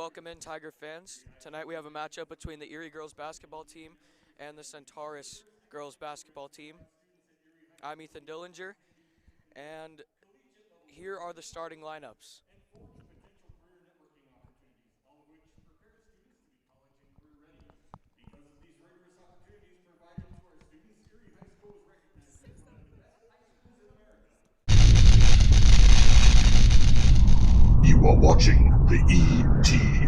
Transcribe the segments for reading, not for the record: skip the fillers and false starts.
welcome in Tiger fans. Tonight we have a matchup between the Erie girls basketball team and the Centaurus girls basketball team. I'm Ethan Dillinger, and here are the starting lineups. You are watching the ETN.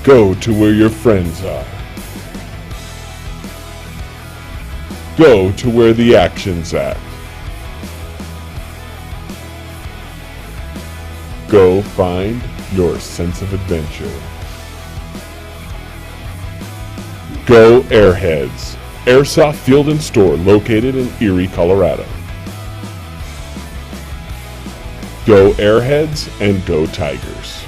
Go to where your friends are. Go to where the action's at. Go find your sense of adventure. Go Airheads, Airsoft Field and Store located in Erie, Colorado. Go Airheads and go Tigers.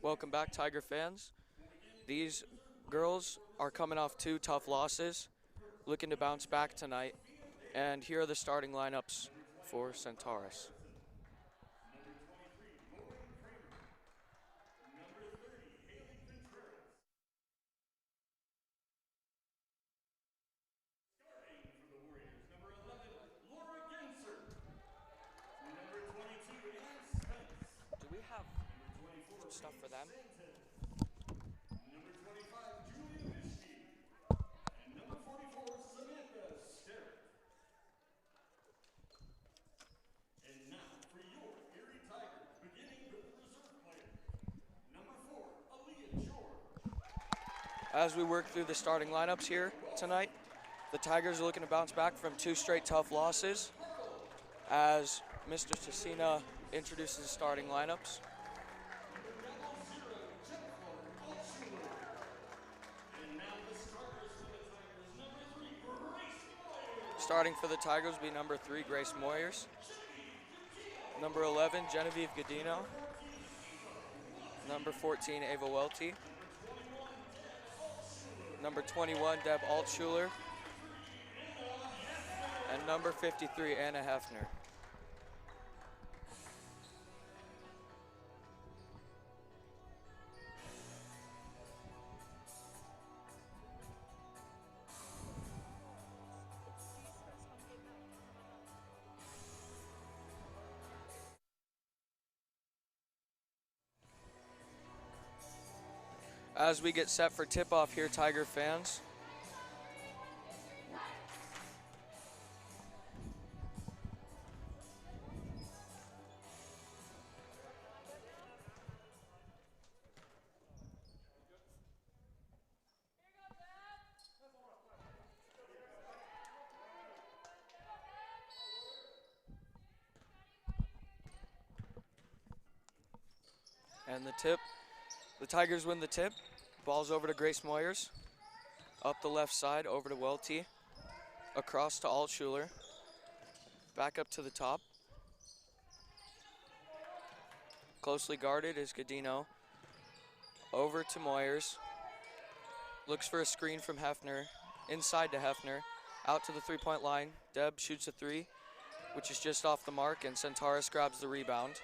Welcome back, Tiger fans. These girls are coming off 2 tough losses, looking to bounce back tonight. And here are the starting lineups for Centaurus. Do we have some stuff for them? As we work through the starting lineups here tonight, the Tigers are looking to bounce back from 2 straight tough losses. As Mr. Cecina introduces the starting lineups. Starting for the Tigers will be number 3, Grace Moyers. Number 11, Genevieve Godino. Number 14, Ava Welty. Number 21, Deb Altschuler. And number 53, Anna Hefner. As we get set for tip-off here, Tiger fans. And the tip, the Tigers win the tip. Ball's over to Grace Moyers. Up the left side, over to Welty. Across to Altschuler. Back up to the top. Closely guarded is Godino. Over to Moyers. Looks for a screen from Hefner. Inside to Hefner. Out to the three-point line. Deb shoots a three, which is just off the mark, and Centaurus grabs the rebound.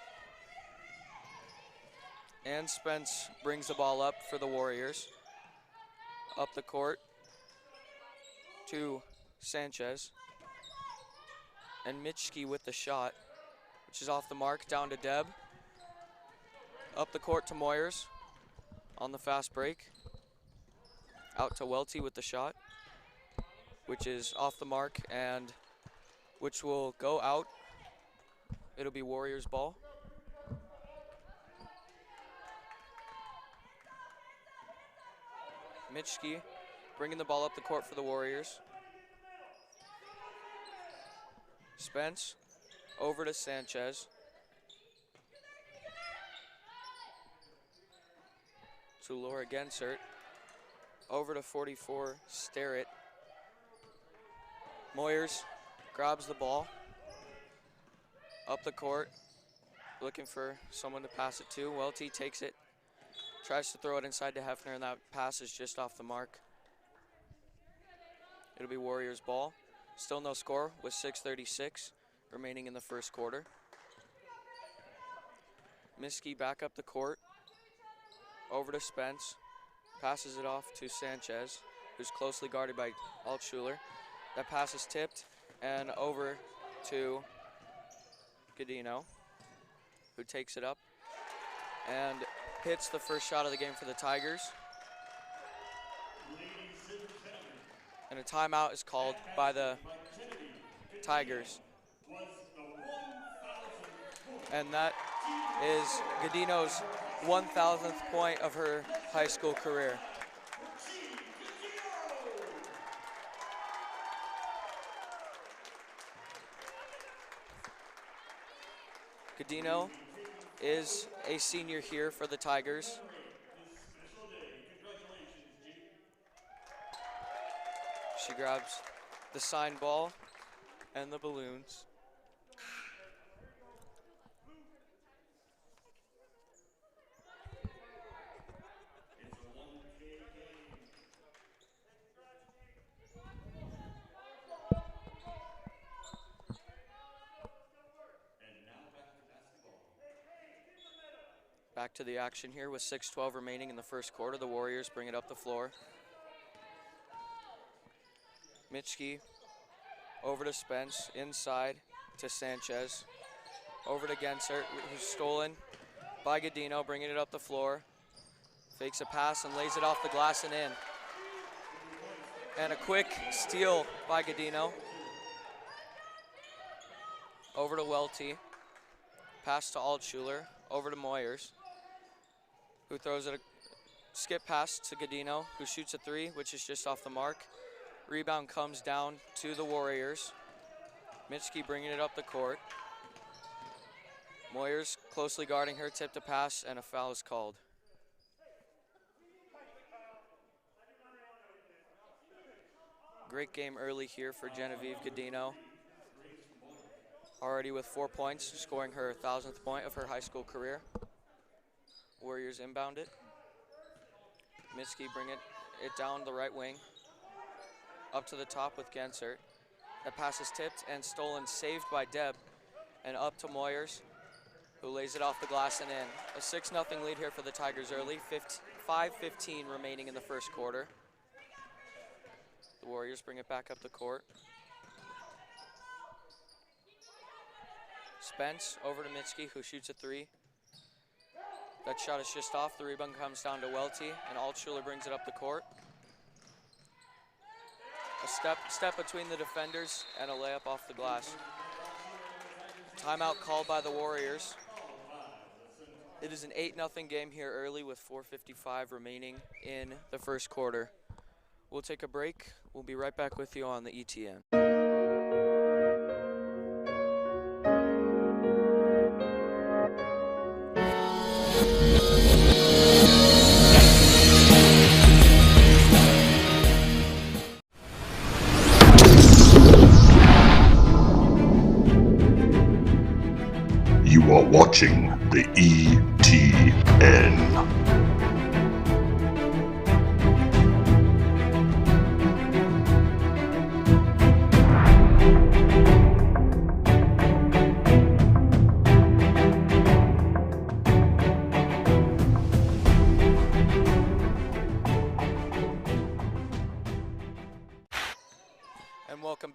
And Spence brings the ball up for the Warriors. Up the court to Sanchez. And Mitchke with the shot, which is off the mark, down to Deb. Up the court to Moyers on the fast break. Out to Welty with the shot, which is off the mark and which will go out. It'll be Warriors ball. Mitchke bringing the ball up the court for the Warriors. Spence over to Sanchez. To Laura Gensert. Over to 44, Sterrett. Moyers grabs the ball. Up the court, looking for someone to pass it to. Welty takes it. Tries to throw it inside to Hefner, and that pass is just off the mark. It'll be Warriors ball. Still no score with 6:36 remaining in the first quarter. Miskey back up the court. Over to Spence. Passes it off to Sanchez, who's closely guarded by Altschuler. That pass is tipped and over to Godino, who takes it up and hits the first shot of the game for the Tigers. And a timeout is called by the Tigers. And that is Godino's 1,000th point of her high school career. Godino is a senior here for the Tigers. She grabs the sign ball and the balloons. Back to the action here with 6:12 remaining in the first quarter. The Warriors bring it up the floor. Mitchke over to Spence, inside to Sanchez. Over to Gensert, who's stolen by Godino, bringing it up the floor. Fakes a pass and lays it off the glass and in. And a quick steal by Godino. Over to Welty. Pass to Altschuler. Over to Moyers, who throws it a skip pass to Godino, who shoots a three, which is just off the mark. Rebound comes down to the Warriors. Mitchke bringing it up the court. Moyers closely guarding her, tipped a pass, and a foul is called. Great game early here for Genevieve Godino. Already with 4 points, scoring her 1,000th point of her high school career. Warriors inbound it. Mitchke bring it down the right wing. Up to the top with Gensert. That pass is tipped and stolen, saved by Deb. And up to Moyers, who lays it off the glass and in. A 6-0 lead here for the Tigers early. 5:15 remaining in the first quarter. The Warriors bring it back up the court. Spence over to Mitchke, who shoots a three. That shot is just off. The rebound comes down to Welty, and Altschuler brings it up the court. A step between the defenders and a layup off the glass. Timeout called by the Warriors. It is an 8-0 game here early with 4:55 remaining in the first quarter. We'll take a break. We'll be right back with you on the ETN.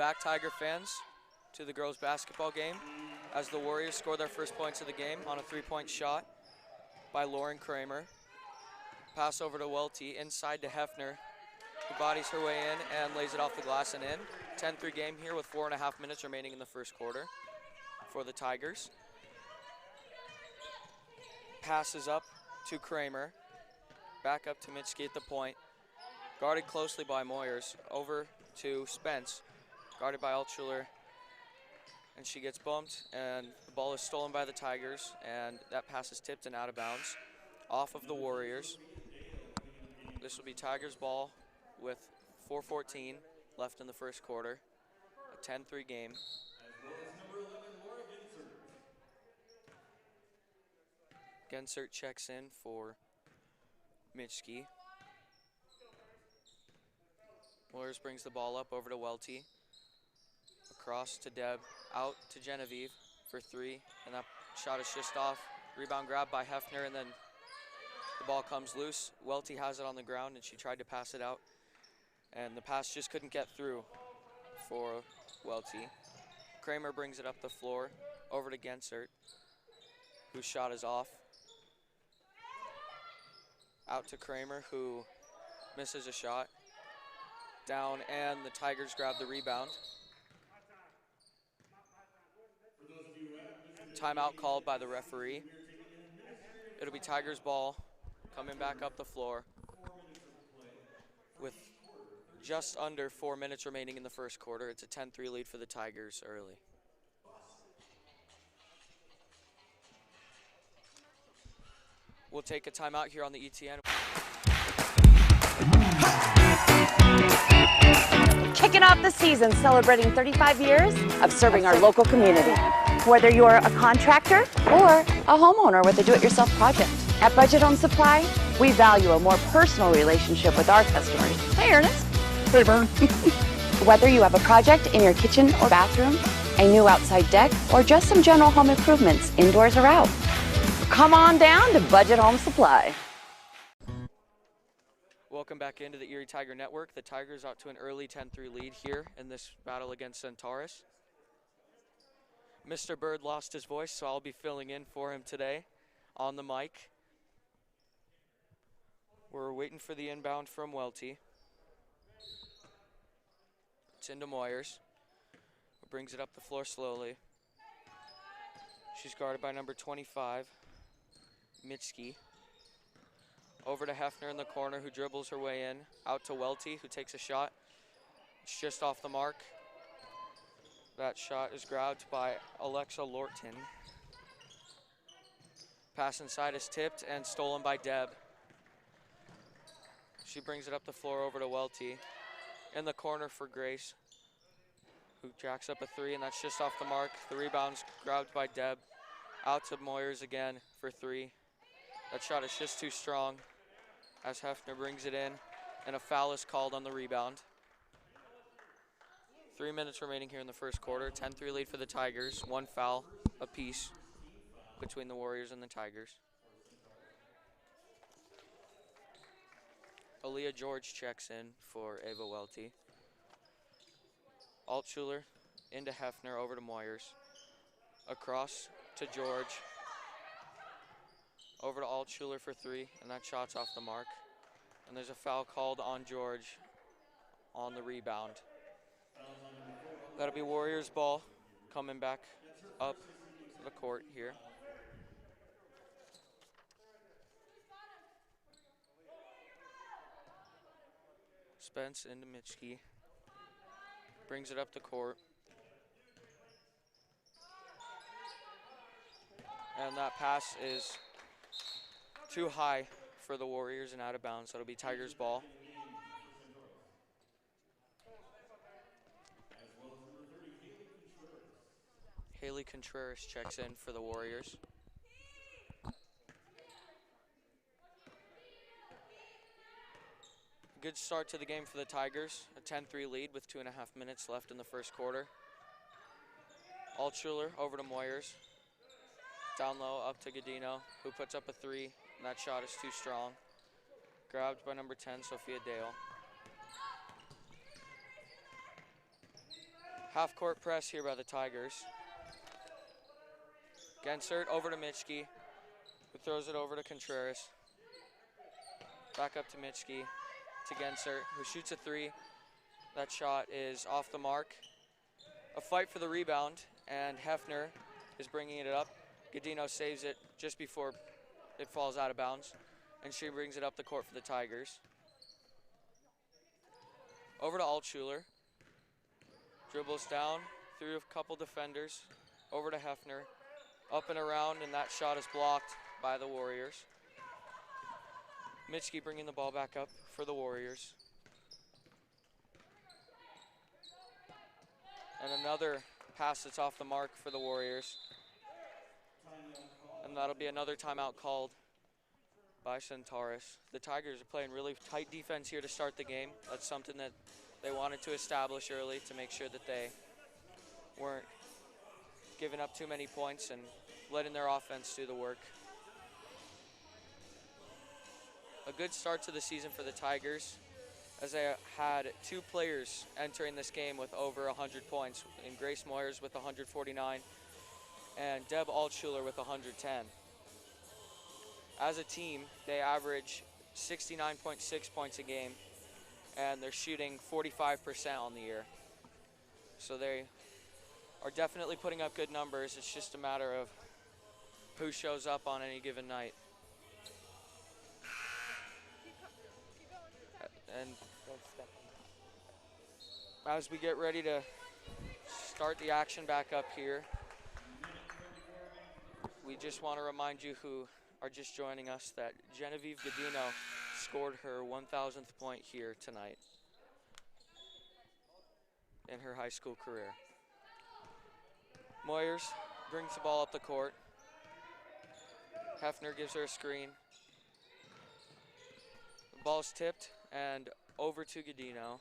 back, Tiger fans, to the girls' basketball game as the Warriors score their first points of the game on a three-point shot by Lauren Kramer. Pass over to Welty, inside to Hefner, who bodies her way in and lays it off the glass and in. 10-3 game here with 4.5 minutes remaining in the first quarter for the Tigers. Passes up to Kramer. Back up to Mitski at the point. Guarded closely by Moyers. Over to Spence. Guarded by Altschuler. And she gets bumped, and the ball is stolen by the Tigers, and that pass is tipped and out of bounds. Off of the Warriors. This will be Tigers ball with 4:14 left in the first quarter. A 10-3 game. Gensert checks in for Mitchke. Moyers brings the ball up over to Welty. Across to Deb, out to Genevieve for three, and that shot is just off. Rebound grab by Hefner, and then the ball comes loose. Welty has it on the ground, and she tried to pass it out, and the pass just couldn't get through for Welty. Kramer brings it up the floor, over to Gensert, whose shot is off. Out to Kramer, who misses a shot. Down, and the Tigers grab the rebound. Timeout called by the referee. It'll be Tigers ball coming back up the floor with just under 4 minutes remaining in the first quarter. It's a 10-3 lead for the Tigers early. We'll take a timeout here on the ETN. Kicking off the season celebrating 35 years of serving our local community. Whether you're a contractor or a homeowner with a do-it-yourself project. At Budget Home Supply, we value a more personal relationship with our customers. Hey, Ernest. Hey, Vern. Whether you have a project in your kitchen or bathroom, a new outside deck, or just some general home improvements, indoors or out, come on down to Budget Home Supply. Welcome back into the Erie Tiger Network. The Tigers out to an early 10-3 lead here in this battle against Centaurus. Mr. Bird lost his voice, so I'll be filling in for him today on the mic. We're waiting for the inbound from Welty. It's into Moyers. Brings it up the floor slowly. She's guarded by number 25, Mitski. Over to Hefner in the corner, who dribbles her way in. Out to Welty, who takes a shot. It's just off the mark. That shot is grabbed by Alexa Lorton. Pass inside is tipped and stolen by Deb. She brings it up the floor over to Welty. In the corner for Grace, who jacks up a three, and that's just off the mark. The rebound's grabbed by Deb. Out to Moyers again for three. That shot is just too strong as Hefner brings it in, and a foul is called on the rebound. 3 minutes remaining here in the first quarter. 10-3 lead for the Tigers. One foul apiece between the Warriors and the Tigers. Aaliyah George checks in for Ava Welty. Altschuler into Hefner, over to Moyers. Across to George. Over to Altschuler for three, and that shot's off the mark. And there's a foul called on George on the rebound. That'll be Warriors ball coming back up the court here. Spence into Mitchke. Brings it up the court. And that pass is too high for the Warriors and out of bounds. So it'll be Tigers ball. Haley Contreras checks in for the Warriors. Good start to the game for the Tigers. A 10-3 lead with 2.5 minutes left in the first quarter. Altschuler over to Moyers. Down low, up to Godino, who puts up a three, and that shot is too strong. Grabbed by number 10, Sophia Dale. Half-court press here by the Tigers. Gensert over to Mitchke, who throws it over to Contreras. Back up to Mitchke, to Gensert, who shoots a three. That shot is off the mark. A fight for the rebound, and Hefner is bringing it up. Godino saves it just before it falls out of bounds, and she brings it up the court for the Tigers. Over to Altschuler. Dribbles down through a couple defenders. Over to Hefner. Up and around, and that shot is blocked by the Warriors. Mitchke bringing the ball back up for the Warriors. And another pass that's off the mark for the Warriors. And that'll be another timeout called by Centaurus. The Tigers are playing really tight defense here to start the game. That's something that they wanted to establish early to make sure that they weren't giving up too many points and letting their offense do the work. A good start to the season for the Tigers, as they had two players entering this game with over 100 points, in Grace Moyers with 149 and Deb Altschuler with 110. As a team, they average 69.6 points a game, and they're shooting 45% on the year. So they are definitely putting up good numbers. It's just a matter of who shows up on any given night. And as we get ready to start the action back up here, we just want to remind you who are just joining us that Genevieve Godino scored her 1,000th point here tonight in her high school career. Moyers brings the ball up the court. Hefner gives her a screen. The ball's tipped and over to Godino.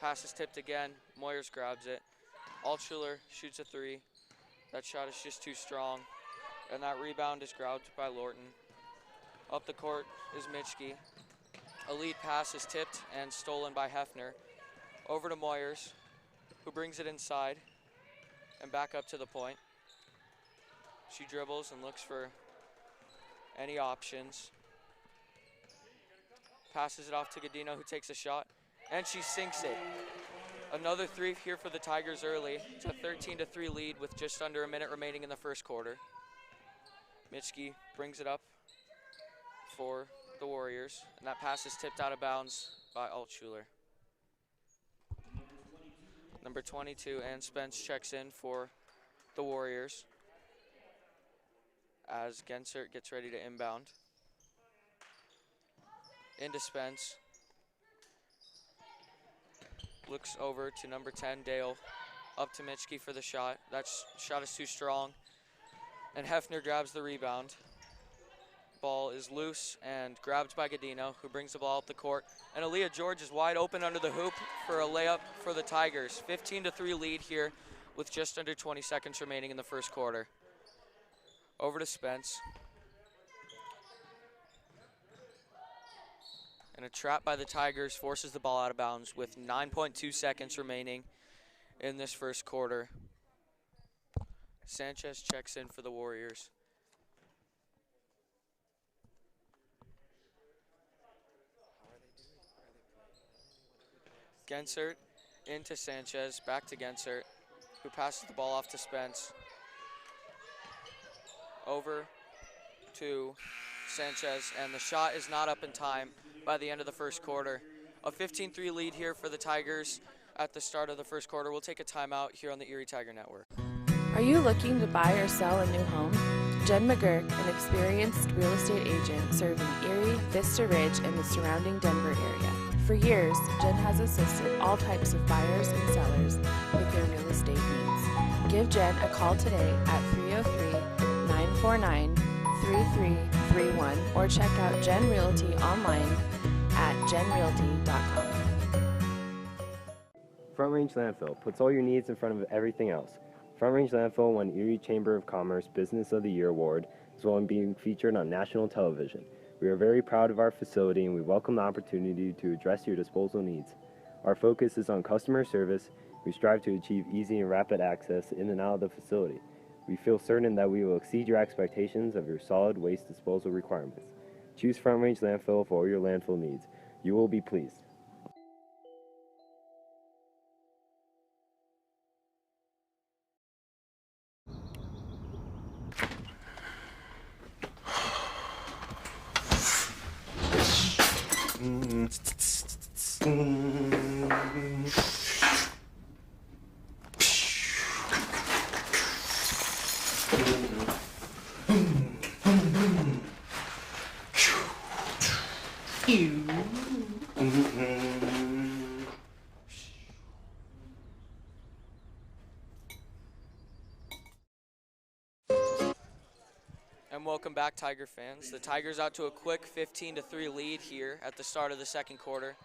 Pass is tipped again. Moyers grabs it. Altschuler shoots a three. That shot is just too strong. And that rebound is grabbed by Lorton. Up the court is Mitchke. A lead pass is tipped and stolen by Hefner. Over to Moyers, who brings it inside and back up to the point. She dribbles and looks for any options. Passes it off to Godino, who takes a shot, and she sinks it. Another three here for the Tigers early. It's a 13-3 lead with just under a minute remaining in the first quarter. Mitchke brings it up for the Warriors, and that pass is tipped out of bounds by Altschuler. Number 22, Ann Spence, checks in for the Warriors as Gensert gets ready to inbound. Into Spence. Looks over to number 10, Dale. Up to Mitchke for the shot. That shot is too strong. And Hefner grabs the rebound. Ball is loose and grabbed by Godino, who brings the ball up the court. And Aaliyah George is wide open under the hoop for a layup for the Tigers. 15-3 lead here with just under 20 seconds remaining in the first quarter. Over to Spence. And a trap by the Tigers forces the ball out of bounds with 9.2 seconds remaining in this first quarter. Sanchez checks in for the Warriors. Gensert into Sanchez, back to Gensert, who passes the ball off to Spence. Over to Sanchez, and the shot is not up in time by the end of the first quarter. A 15-3 lead here for the Tigers at the start of the first quarter. We'll take a timeout here on the Erie Tiger Network. Are you looking to buy or sell a new home? Jen McGurk, an experienced real estate agent serving Erie, Vista Ridge, and the surrounding Denver area. For years, Jen has assisted all types of buyers and sellers with their real estate needs. Give Jen a call today at 303-949-3331 or check out Jen Realty online at jenrealty.com. Front Range Landfill puts all your needs in front of everything else. Front Range Landfill won Erie Chamber of Commerce Business of the Year Award, as well as being featured on national television. We are very proud of our facility, and we welcome the opportunity to address your disposal needs. Our focus is on customer service, We strive to achieve easy and rapid access in and out of the facility. We feel certain that we will exceed your expectations of your solid waste disposal requirements. Choose Front Range Landfill for all your landfill needs. You will be pleased. And welcome back, Tiger fans. The Tigers out to a quick 15-3 lead here at the start of the second quarter.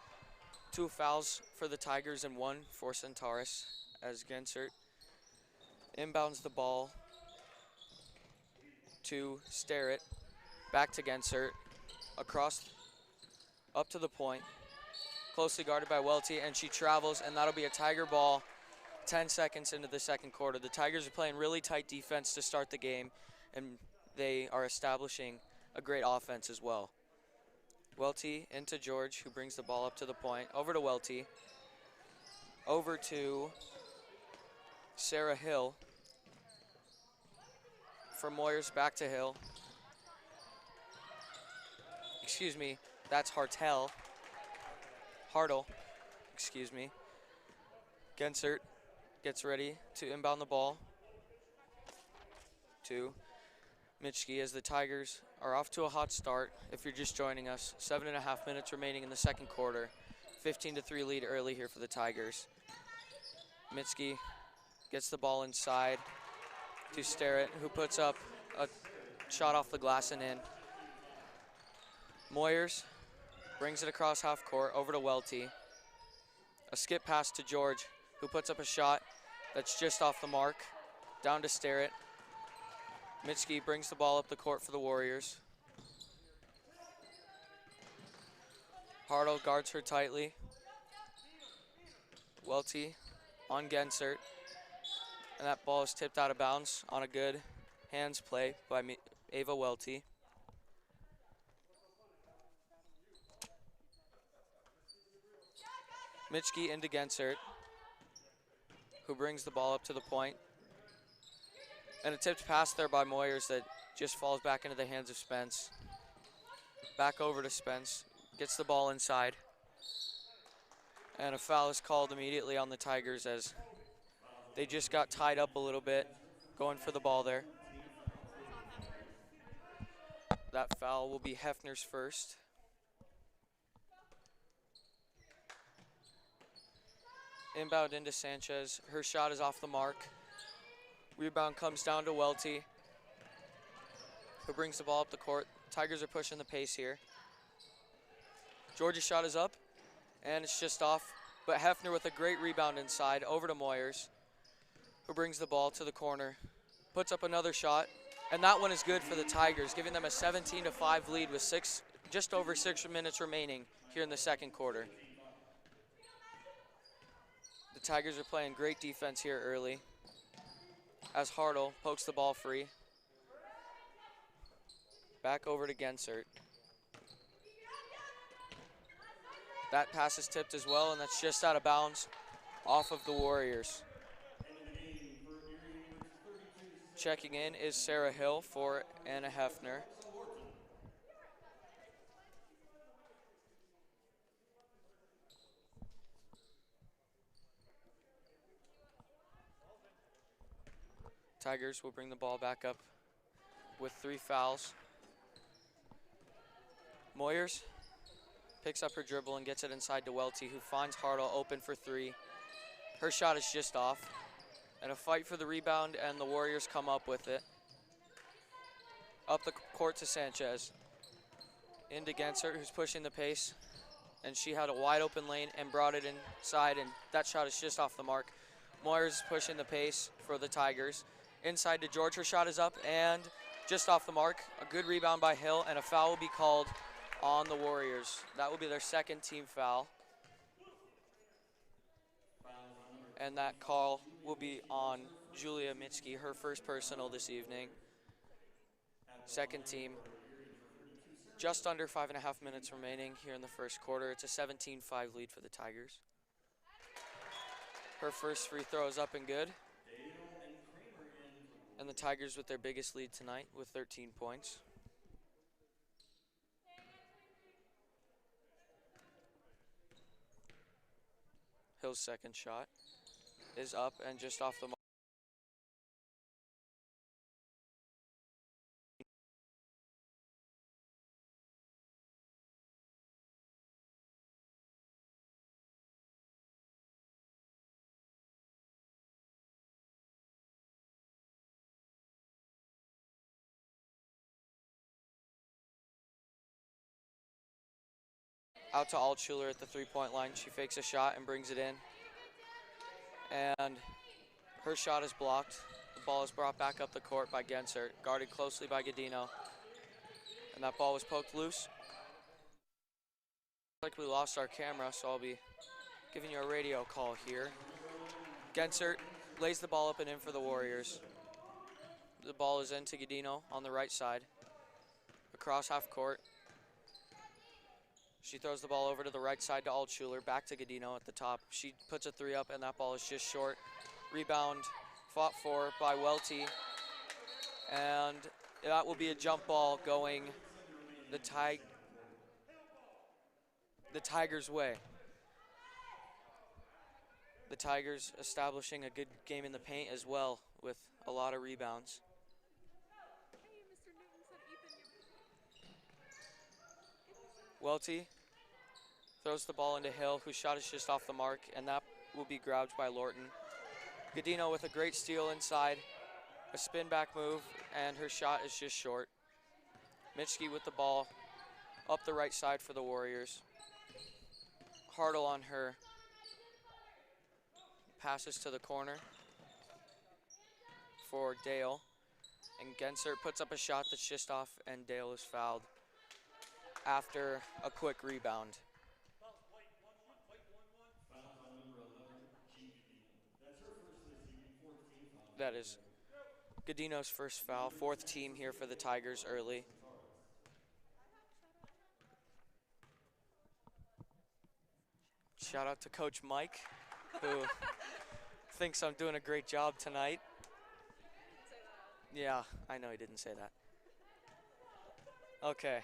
2 fouls for the Tigers and 1 for Centaurus as Gensert inbounds the ball to Starrett, back to Gensert, across, up to the point, closely guarded by Welty, and she travels, and that'll be a Tiger ball 10 seconds into the second quarter. The Tigers are playing really tight defense to start the game, and they are establishing a great offense as well. Welty into George, who brings the ball up to the point. Over to Welty. Over to Sarah Hill. From Moyers back to Hill. Excuse me, that's Hartle, excuse me. Gensert gets ready to inbound the ball to Mitchke as the Tigers are off to a hot start. If you're just joining us, 7.5 minutes remaining in the second quarter. 15-3 lead early here for the Tigers. Mitchke gets the ball inside to Starrett, who puts up a shot off the glass and in. Moyers brings it across half court over to Welty. A skip pass to George, who puts up a shot that's just off the mark. Down to Starrett. Mitchke brings the ball up the court for the Warriors. Hartle guards her tightly. Welty on Gensert. And that ball is tipped out of bounds on a good hands play by Ava Welty. Mitchke into Gensert, who brings the ball up to the point. And a tipped pass there by Moyers that just falls back into the hands of Spence. Back over to Spence, gets the ball inside. And a foul is called immediately on the Tigers as they just got tied up a little bit, going for the ball there. That foul will be Hefner's first. Inbound into Sanchez. Her shot is off the mark. Rebound comes down to Welty, who brings the ball up the court. Tigers are pushing the pace here. George's shot is up, and it's just off. But Hefner with a great rebound inside, over to Moyers, who brings the ball to the corner. Puts up another shot, and that one is good for the Tigers, giving them a 17-5 lead with just over 6 minutes remaining here in the second quarter. The Tigers are playing great defense here early as Hartle pokes the ball free. Back over to Gensert. That pass is tipped as well, and that's just out of bounds off of the Warriors. Checking in is Sarah Hill for Anna Hefner. Tigers will bring the ball back up with 3 fouls. Moyers picks up her dribble and gets it inside to Welty, who finds Hartle open for 3. Her shot is just off. And a fight for the rebound, and the Warriors come up with it. Up the court to Sanchez. Into Gensert, who's pushing the pace. And she had a wide open lane and brought it inside, and that shot is just off the mark. Moyers is pushing the pace for the Tigers. Inside to George, her shot is up and just off the mark. A good rebound by Hill, and a foul will be called on the Warriors. That will be their second team foul. and that call will be on Julia Mitski, her first personal this evening. Second team. Just under 5.5 minutes remaining here in the first quarter. It's a 17-5 lead for the Tigers. Her first free throw is up and good. And the Tigers with their biggest lead tonight with 13 points. Hill's second shot is up and just off the mark. Out to Altschuler at the three-point line. She fakes a shot and brings it in. And her shot is blocked. The ball is brought back up the court by Gensert, guarded closely by Godino. And that ball was poked loose. Looks like we lost our camera, so I'll be giving you a radio call here. Gensert lays the ball up and in for the Warriors. The ball is into Godino on the right side. Across half court. She throws the ball over to the right side to Altschuler, back to Godino at the top. She puts a three up, and that ball is just short. Rebound fought for by Welty. And that will be a jump ball going the Tigers' way. The Tigers establishing a good game in the paint as well with a lot of rebounds. Welty throws the ball into Hill, whose shot is just off the mark, and that will be grabbed by Lorton. Godino with a great steal inside, a spin back move, and her shot is just short. Mitski with the ball up the right side for the Warriors. Hartle on her. Passes to the corner for Dale, and Gensert puts up a shot that's just off, and Dale is fouled after a quick rebound. That is Godino's first foul, fourth team here for the Tigers early. Shout out to Coach Mike, who thinks I'm doing a great job tonight. Yeah, I know he didn't say that. Okay.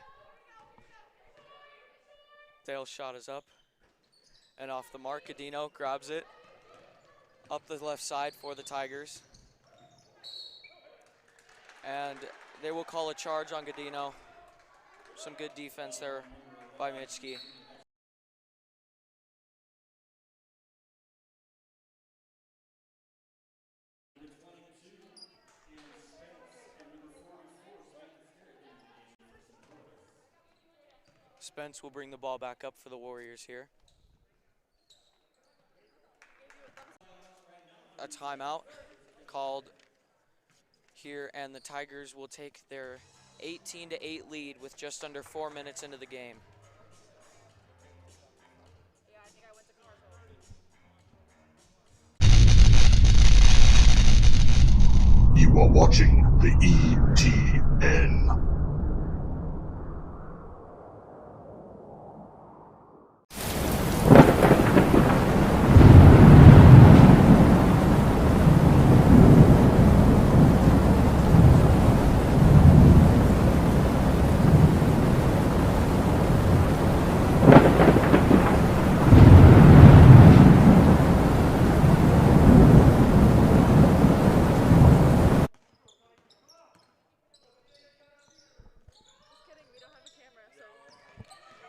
Dale's shot is up and off the mark. Godino grabs it up the left side for the Tigers. And they will call a charge on Godino. Some good defense there by Mitski. Spence will bring the ball back up for the Warriors here. A timeout called here, and the Tigers will take their 18-8 lead with just under 4 minutes into the game. You are watching the ETN.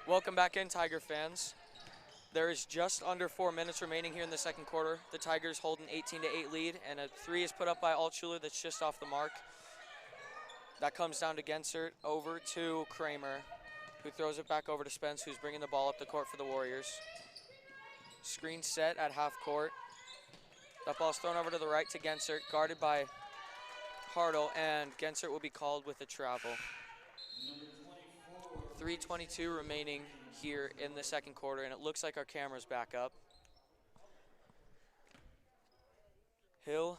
Welcome back in, Tiger fans. There is just under 4 minutes remaining here in the second quarter. The Tigers hold an 18-8 lead, and a three is put up by Altschuler that's just off the mark. That comes down to Gensert over to Kramer, who throws it back over to Spence, who's bringing the ball up the court for the Warriors. Screen set at half court. That ball's thrown over to the right to Gensert, guarded by Hartle, and Gensert will be called with a travel. 3:22 remaining here in the second quarter, and it looks like our camera's back up. Hill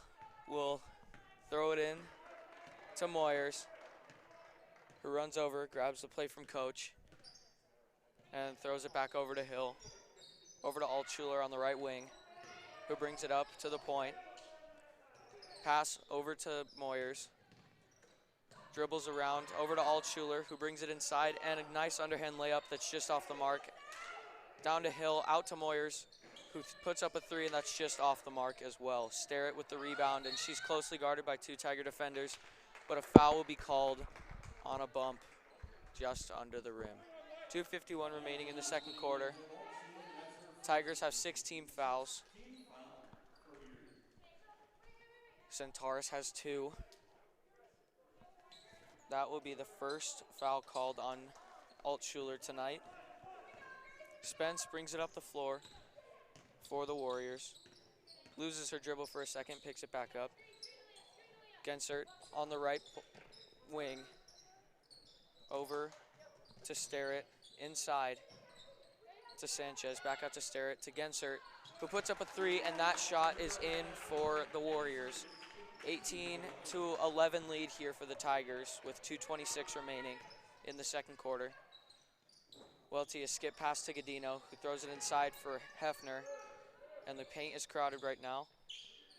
will throw it in to Moyers, who runs over, grabs the play from Coach, and throws it back over to Hill. Over to Altschuler on the right wing, who brings it up to the point. Pass over to Moyers. Dribbles around over to Altschuler, who brings it inside, and a nice underhand layup that's just off the mark. Down to Hill, out to Moyers, who puts up a three, and that's just off the mark as well. Starrett with the rebound, and she's closely guarded by two Tiger defenders, but a foul will be called on a bump just under the rim. 2:51 remaining in the second quarter. Tigers have 6 team fouls. Centaurus has 2. That will be the first foul called on Altschuler tonight. Spence brings it up the floor for the Warriors. Loses her dribble for a second, picks it back up. Gensert on the right wing. Over to Starrett, inside to Sanchez, back out to Starrett, to Gensert, who puts up a three, and that shot is in for the Warriors. 18-11 lead here for the Tigers with 2:26 remaining in the second quarter. Welty, a skip pass to Godino, who throws it inside for Hefner, and the paint is crowded right now.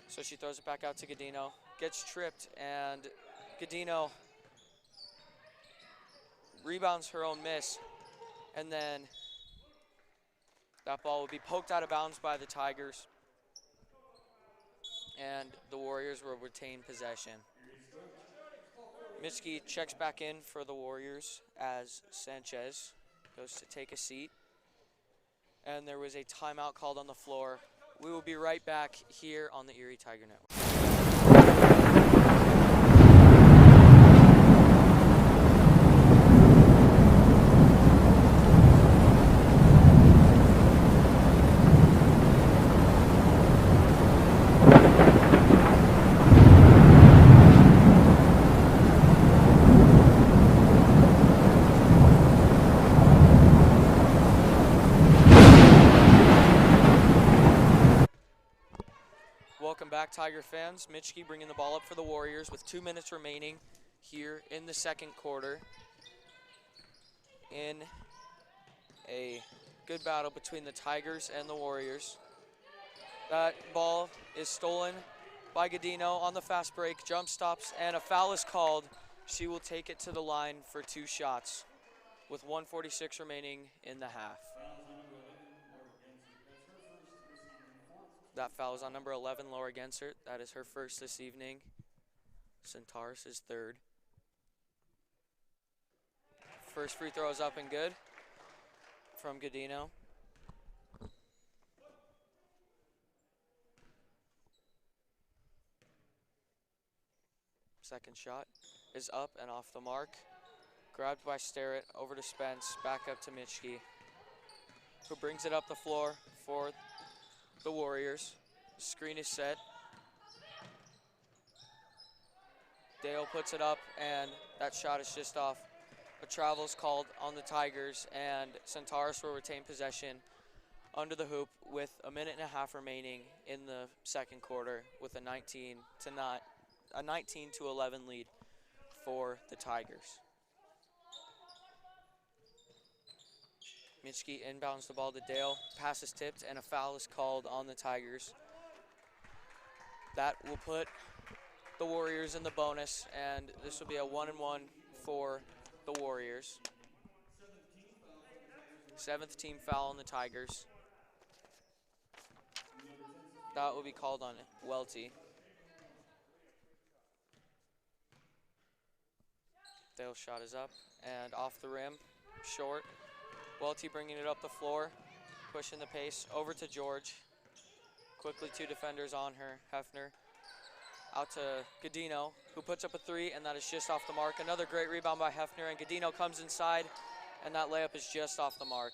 So she throws it back out to Godino, gets tripped, and Godino rebounds her own miss, and then that ball will be poked out of bounds by the Tigers, and the Warriors will retain possession. Mitski checks back in for the Warriors as Sanchez goes to take a seat, and there was a timeout called on the floor. We will be right back here on the Erie Tiger Network. Welcome back, Tiger fans. Mitchke bringing the ball up for the Warriors with 2 minutes remaining here in the second quarter. In a good battle between the Tigers and the Warriors. That ball is stolen by Godino on the fast break, jump stops, and a foul is called. She will take it to the line for 2 shots with 1:46 remaining in the half. That foul is on number 11, Laura Gensert. That is her first this evening. Centaurus is third. First free throw is up and good from Godino. Second shot is up and off the mark. Grabbed by Starrett, over to Spence, back up to Mitchke, who brings it up the floor for the Warriors. Screen is set. Dale puts it up, and that shot is just off. A travel is called on the Tigers, and Centaurus will retain possession under the hoop with a minute and a half remaining in the second quarter with a 19-11 lead for the Tigers. Mitchke inbounds the ball to Dale. Pass is tipped, and a foul is called on the Tigers. That will put the Warriors in the bonus, and this will be a 1-1 for the Warriors. 7th team foul on the Tigers. That will be called on Welty. Dale's shot is up and off the rim, short. Welty bringing it up the floor, pushing the pace over to George. Quickly 2 defenders on her. Hefner out to Godino, who puts up a three, and that is just off the mark. Another great rebound by Hefner, and Godino comes inside, and that layup is just off the mark.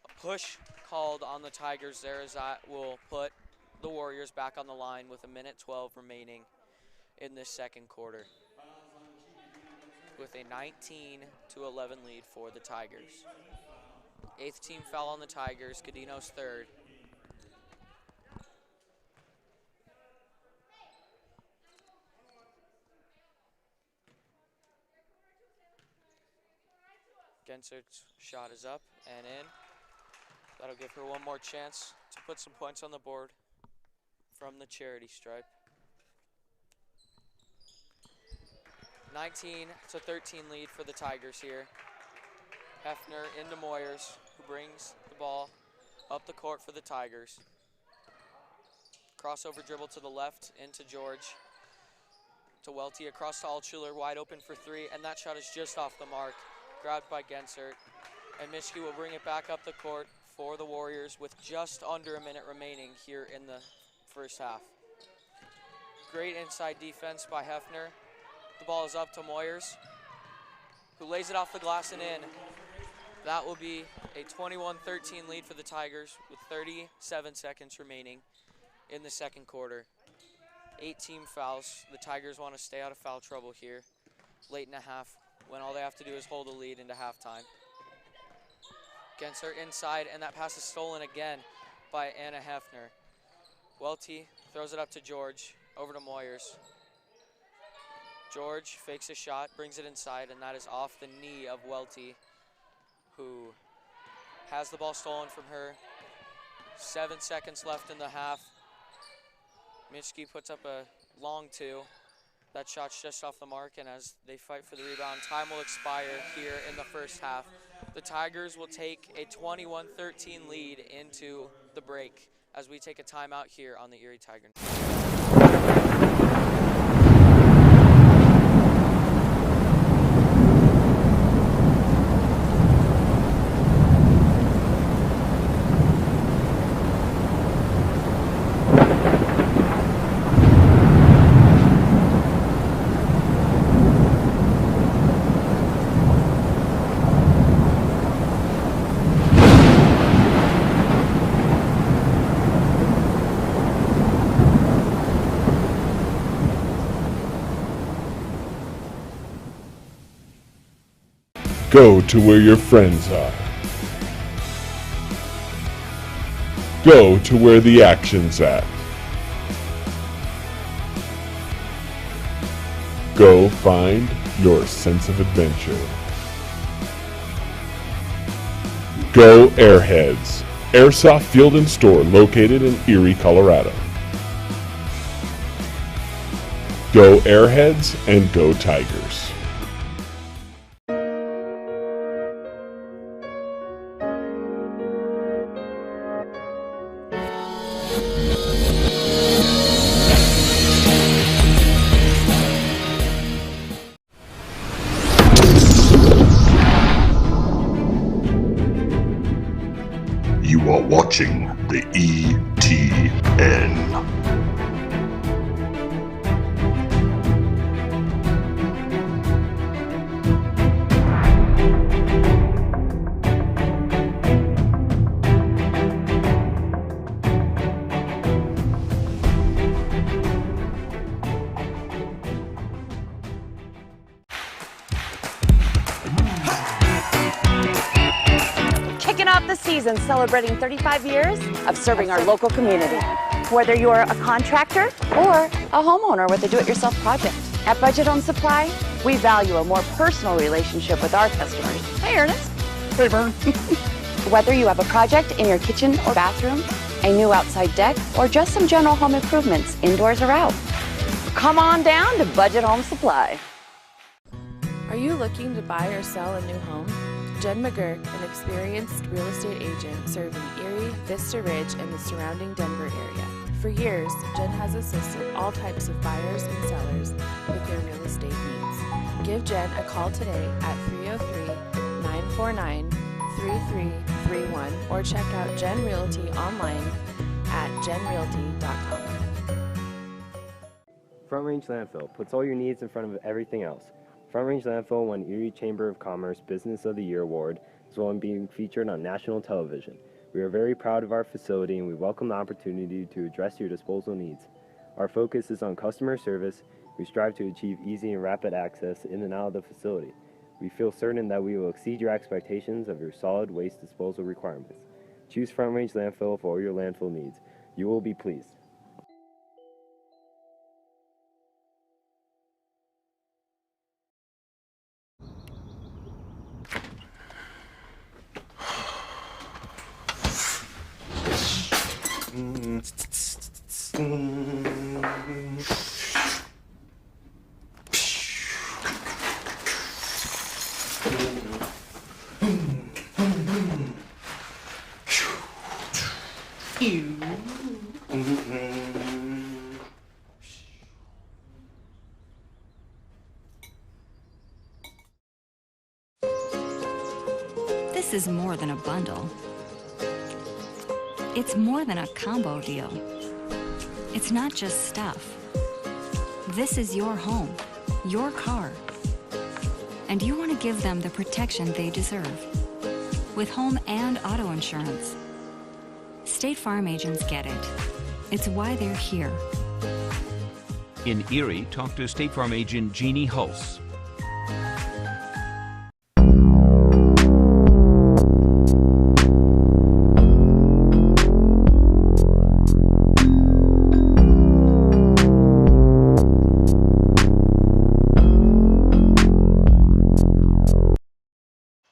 A push called on the Tigers there, as that will put the Warriors back on the line with a minute 12 remaining in this second quarter, with a 19-11 lead for the Tigers. 8th team foul on the Tigers, Godino's third. Gensert's shot is up and in. That'll give her one more chance to put some points on the board from the charity stripe. 19-13 lead for the Tigers here. Hefner into Moyers, who brings the ball up the court for the Tigers. Crossover dribble to the left into George. To Welty, across to Altschuler, wide open for three, and that shot is just off the mark. Grabbed by Gensert. And Mischke will bring it back up the court for the Warriors with just under a minute remaining here in the first half. Great inside defense by Hefner. The ball is up to Moyers, who lays it off the glass and in. That will be a 21-13 lead for the Tigers with 37 seconds remaining in the second quarter. 8 team fouls. The Tigers want to stay out of foul trouble here late in the half when all they have to do is hold a lead into halftime. Gensert inside, and that pass is stolen again by Anna Hefner. Welty throws it up to George, over to Moyers. George fakes a shot, brings it inside, and that is off the knee of Welty, who has the ball stolen from her. 7 seconds left in the half. Mischke puts up a long two. That shot's just off the mark, and as they fight for the rebound, time will expire here in the first half. The Tigers will take a 21-13 lead into the break as we take a timeout here on the Erie Tiger. Go to where your friends are. Go to where the action's at. Go find your sense of adventure. Go Airheads, Airsoft Field and Store located in Erie, Colorado. Go Airheads and go Tigers. You are watching the ETN. Kicking off the season celebrating 35 years of serving our local community. Whether you're a contractor or a homeowner with a do-it-yourself project. At Budget Home Supply, we value a more personal relationship with our customers. Hey, Ernest. Hey, Vern. Whether you have a project in your kitchen or bathroom, a new outside deck, or just some general home improvements, indoors or out, come on down to Budget Home Supply. Are you looking to buy or sell a new home? Jen McGurk, an experienced real estate agent serving Erie, Vista Ridge, and the surrounding Denver area. For years, Jen has assisted all types of buyers and sellers with their real estate needs. Give Jen a call today at 303-949-3331 or check out Jen Realty online at jenrealty.com. Front Range Landfill puts all your needs in front of everything else. Front Range Landfill won Erie Chamber of Commerce Business of the Year Award, as well as being featured on national television. We are very proud of our facility and we welcome the opportunity to address your disposal needs. Our focus is on customer service. We strive to achieve easy and rapid access in and out of the facility. We feel certain that we will exceed your expectations of your solid waste disposal requirements. Choose Front Range Landfill for all your landfill needs. You will be pleased. This is more than a bundle. It's more than a combo deal. It's not just stuff. This is your home, your car. And you want to give them the protection they deserve. With home and auto insurance. State Farm agents get it. It's why they're here. In Erie, talk to State Farm agent Jeannie Hulse.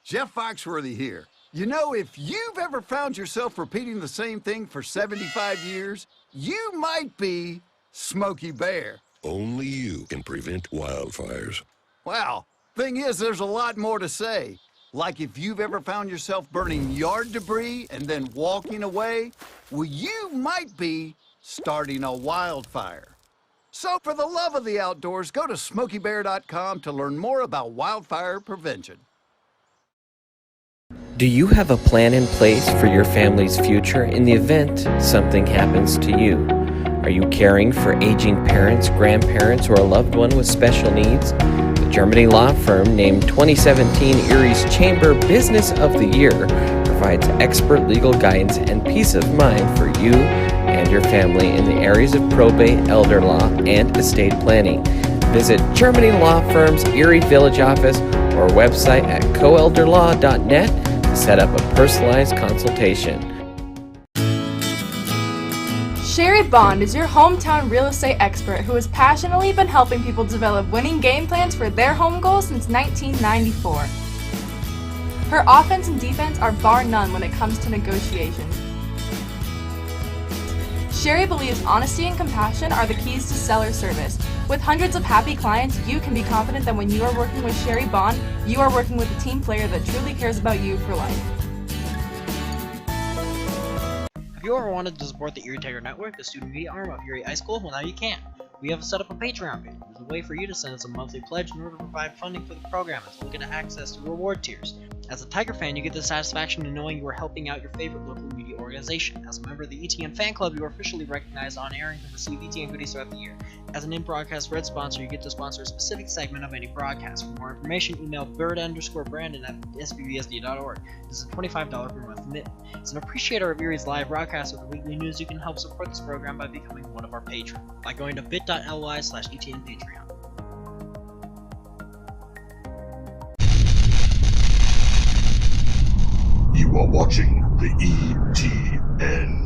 Jeff Foxworthy here. You know, if you've ever found yourself repeating the same thing for 75 years, you might be Smokey Bear. Only you can prevent wildfires. Well, thing is, there's a lot more to say. Like if you've ever found yourself burning yard debris and then walking away, well, you might be starting a wildfire. So for the love of the outdoors, go to SmokeyBear.com to learn more about wildfire prevention. Do you have a plan in place for your family's future in the event something happens to you? Are you caring for aging parents, grandparents, or a loved one with special needs? The Germany law firm named 2017 Erie's Chamber Business of the Year provides expert legal guidance and peace of mind for you and your family in the areas of probate, elder law, and estate planning. Visit Germany Law Firm's Erie Village office or website at coelderlaw.net to set up a personalized consultation. Sherry Bond is your hometown real estate expert who has passionately been helping people develop winning game plans for their home goals since 1994. Her offense and defense are bar none when it comes to negotiations. Sherry believes honesty and compassion are the keys to seller service. With hundreds of happy clients, you can be confident that when you are working with Sherry Bond, you are working with a team player that truly cares about you for life. Have you ever wanted to support the Erie Tiger Network, the student media arm of Erie High School? Well, now you can. We have set up a Patreon page. There's a way for you to send us a monthly pledge in order to provide funding for the program, as well as get access to reward tiers. As a Tiger fan, you get the satisfaction in knowing you are helping out your favorite local media organization. As a member of the ETN fan club, you are officially recognized on air and can receive ETN goodies throughout the year. As an in-broadcast red sponsor, you get to sponsor a specific segment of any broadcast. For more information, email bird_brandon at sbbsd.org. This is a $25 per month commitment. As an appreciator of Erie's live broadcast with the weekly news, you can help support this program by becoming one of our patrons by going to bit.ly/ETN Patreon. You are watching the ETN.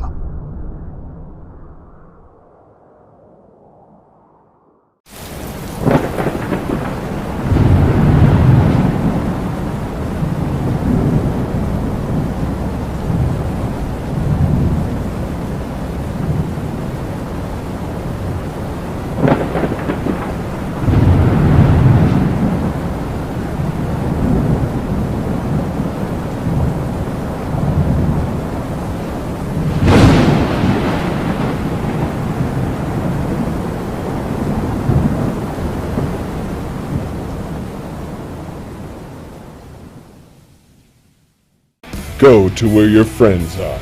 Go to where your friends are.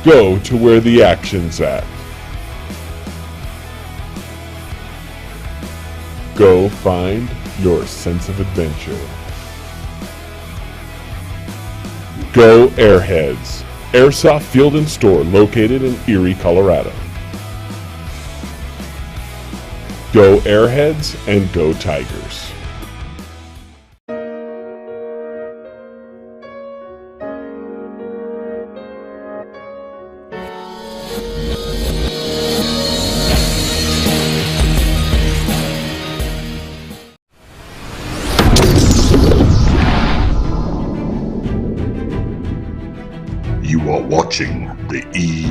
Go to where the action's at. Go find your sense of adventure. Go Airheads, Airsoft Field and Store located in Erie, Colorado. Go Airheads and go Tigers. You are watching the ETN.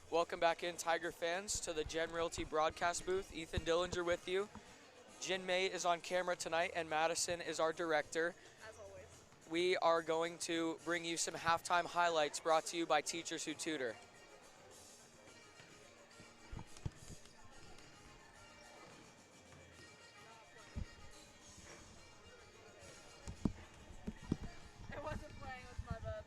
Welcome back in, Tiger fans, to the Gen Realty broadcast booth. Ethan Dillinger with you. Jin May is on camera tonight, and Madison is our director. As always. We are going to bring you some halftime highlights brought to you by Teachers Who Tutor. It wasn't playing with my bed.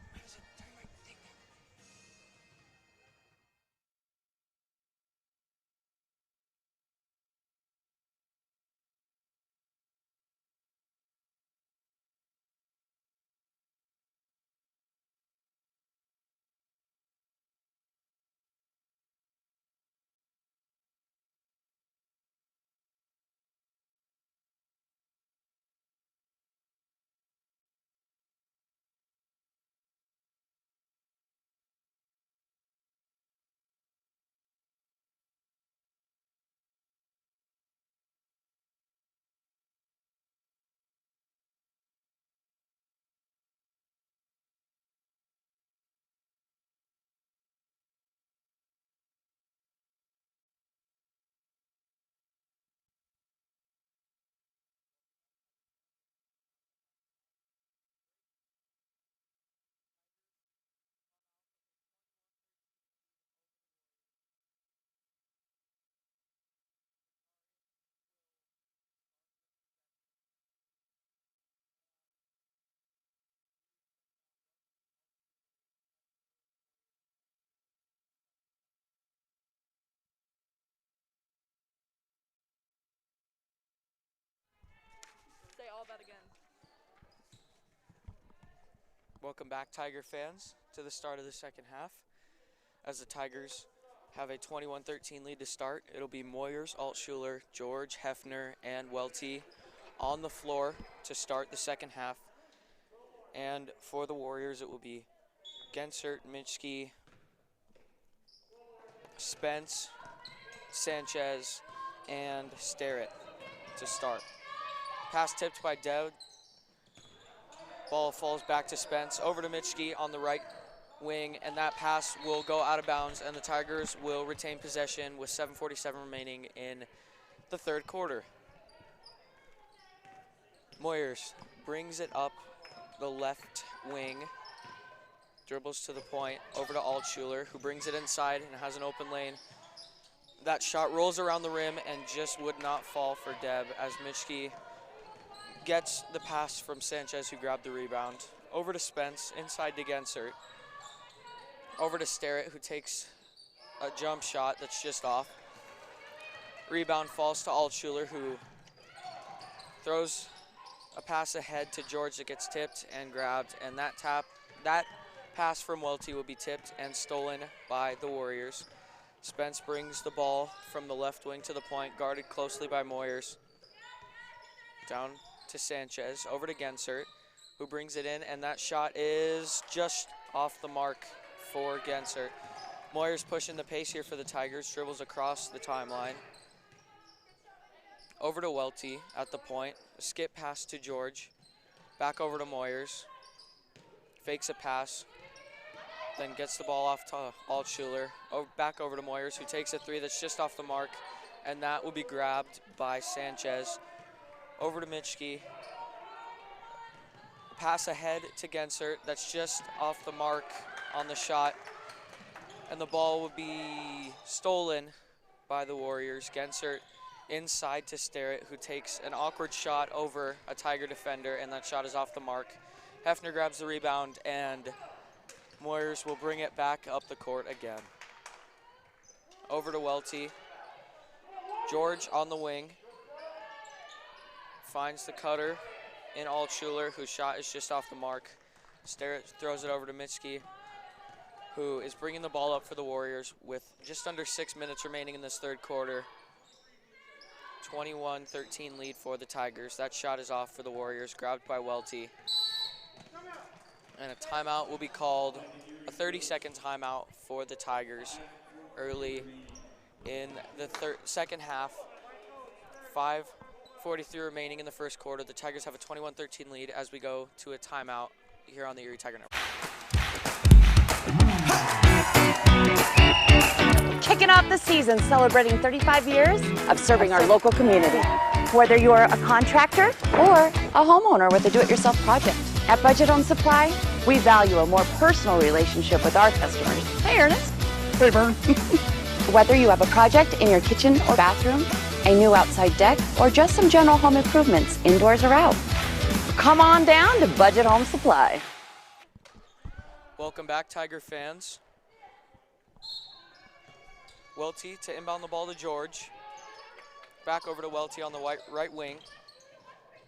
Say all that again. Welcome back, Tiger fans, to the start of the second half. As the Tigers have a 21-13 lead to start, it'll be Moyers, Altschuler, George, Hefner, and Welty on the floor to start the second half. And for the Warriors, it will be Gensert, Mitschke, Spence, Sanchez, and Starrett to start. Pass tipped by Dowd. Ball falls back to Spence, over to Mitschke on the right wing, and that pass will go out of bounds, and the Tigers will retain possession with 7:47 remaining in the third quarter. Moyers brings it up the left wing, dribbles to the point, over to Altschuler, who brings it inside and has an open lane. That shot rolls around the rim and just would not fall for Deb as Mitschke gets the pass from Sanchez, who grabbed the rebound. Over to Spence, inside to Gensert. Over to Starrett, who takes a jump shot that's just off. Rebound falls to Altschuler, who throws a pass ahead to George that gets tipped and grabbed. And that pass from Welty will be tipped and stolen by the Warriors. Spence brings the ball from the left wing to the point, guarded closely by Moyers. Down to Sanchez, over to Gensert, who brings it in, and that shot is just off the mark for Gensert. Moyers pushing the pace here for the Tigers, dribbles across the timeline. Over to Welty at the point, a skip pass to George, back over to Moyers, fakes a pass, then gets the ball off to Altschuler, back over to Moyers, who takes a three that's just off the mark, and that will be grabbed by Sanchez. Over to Mitschke. Pass ahead to Gensert. That's just off the mark on the shot. And the ball will be stolen by the Warriors. Gensert inside to Starrett, who takes an awkward shot over a Tiger defender, and that shot is off the mark. Hefner grabs the rebound, and Moyers will bring it back up the court again. Over to Welty. George on the wing. Finds the cutter in Altschuler, whose shot is just off the mark. Starrett throws it over to Mitschke, who is bringing the ball up for the Warriors with just under 6 minutes remaining in this third quarter. 21-13 lead for the Tigers. That shot is off for the Warriors, grabbed by Welty. And a timeout will be called, a 30-second timeout for the Tigers early in the second half. 5:43 remaining in the first quarter. The Tigers have a 21-13 lead as we go to a timeout here on the Erie Tiger Network. Kicking off the season celebrating 35 years of serving our local community. Whether you're a contractor or a homeowner with a do-it-yourself project. At Budget Home Supply, we value a more personal relationship with our customers. Hey, Ernest. Hey, Vern. Whether you have a project in your kitchen or bathroom, a new outside deck, or just some general home improvements, indoors or out, come on down to Budget Home Supply. Welcome back, Tiger fans. Welty to inbound the ball to George. Back over to Welty on the right wing.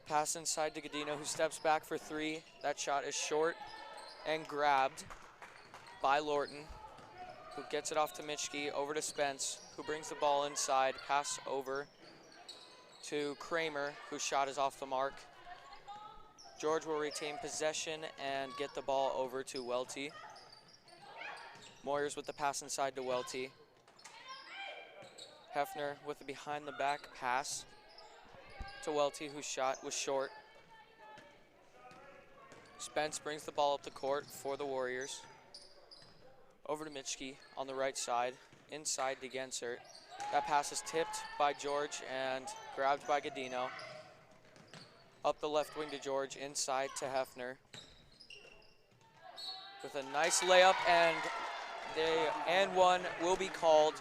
Pass inside to Godino, who steps back for three. That shot is short and grabbed by Lorton, who gets it off to Mitchke, over to Spence, who brings the ball inside. Pass over to Kramer, whose shot is off the mark. George will retain possession and get the ball over to Welty. Moyers with the pass inside to Welty. Hefner with the behind-the-back pass to Welty, whose shot was short. Spence brings the ball up the court for the Warriors. Over to Mitchke on the right side, inside to Gensert. That pass is tipped by George and grabbed by Godino. Up the left wing to George, inside to Hefner. With a nice layup, and the and one will be called.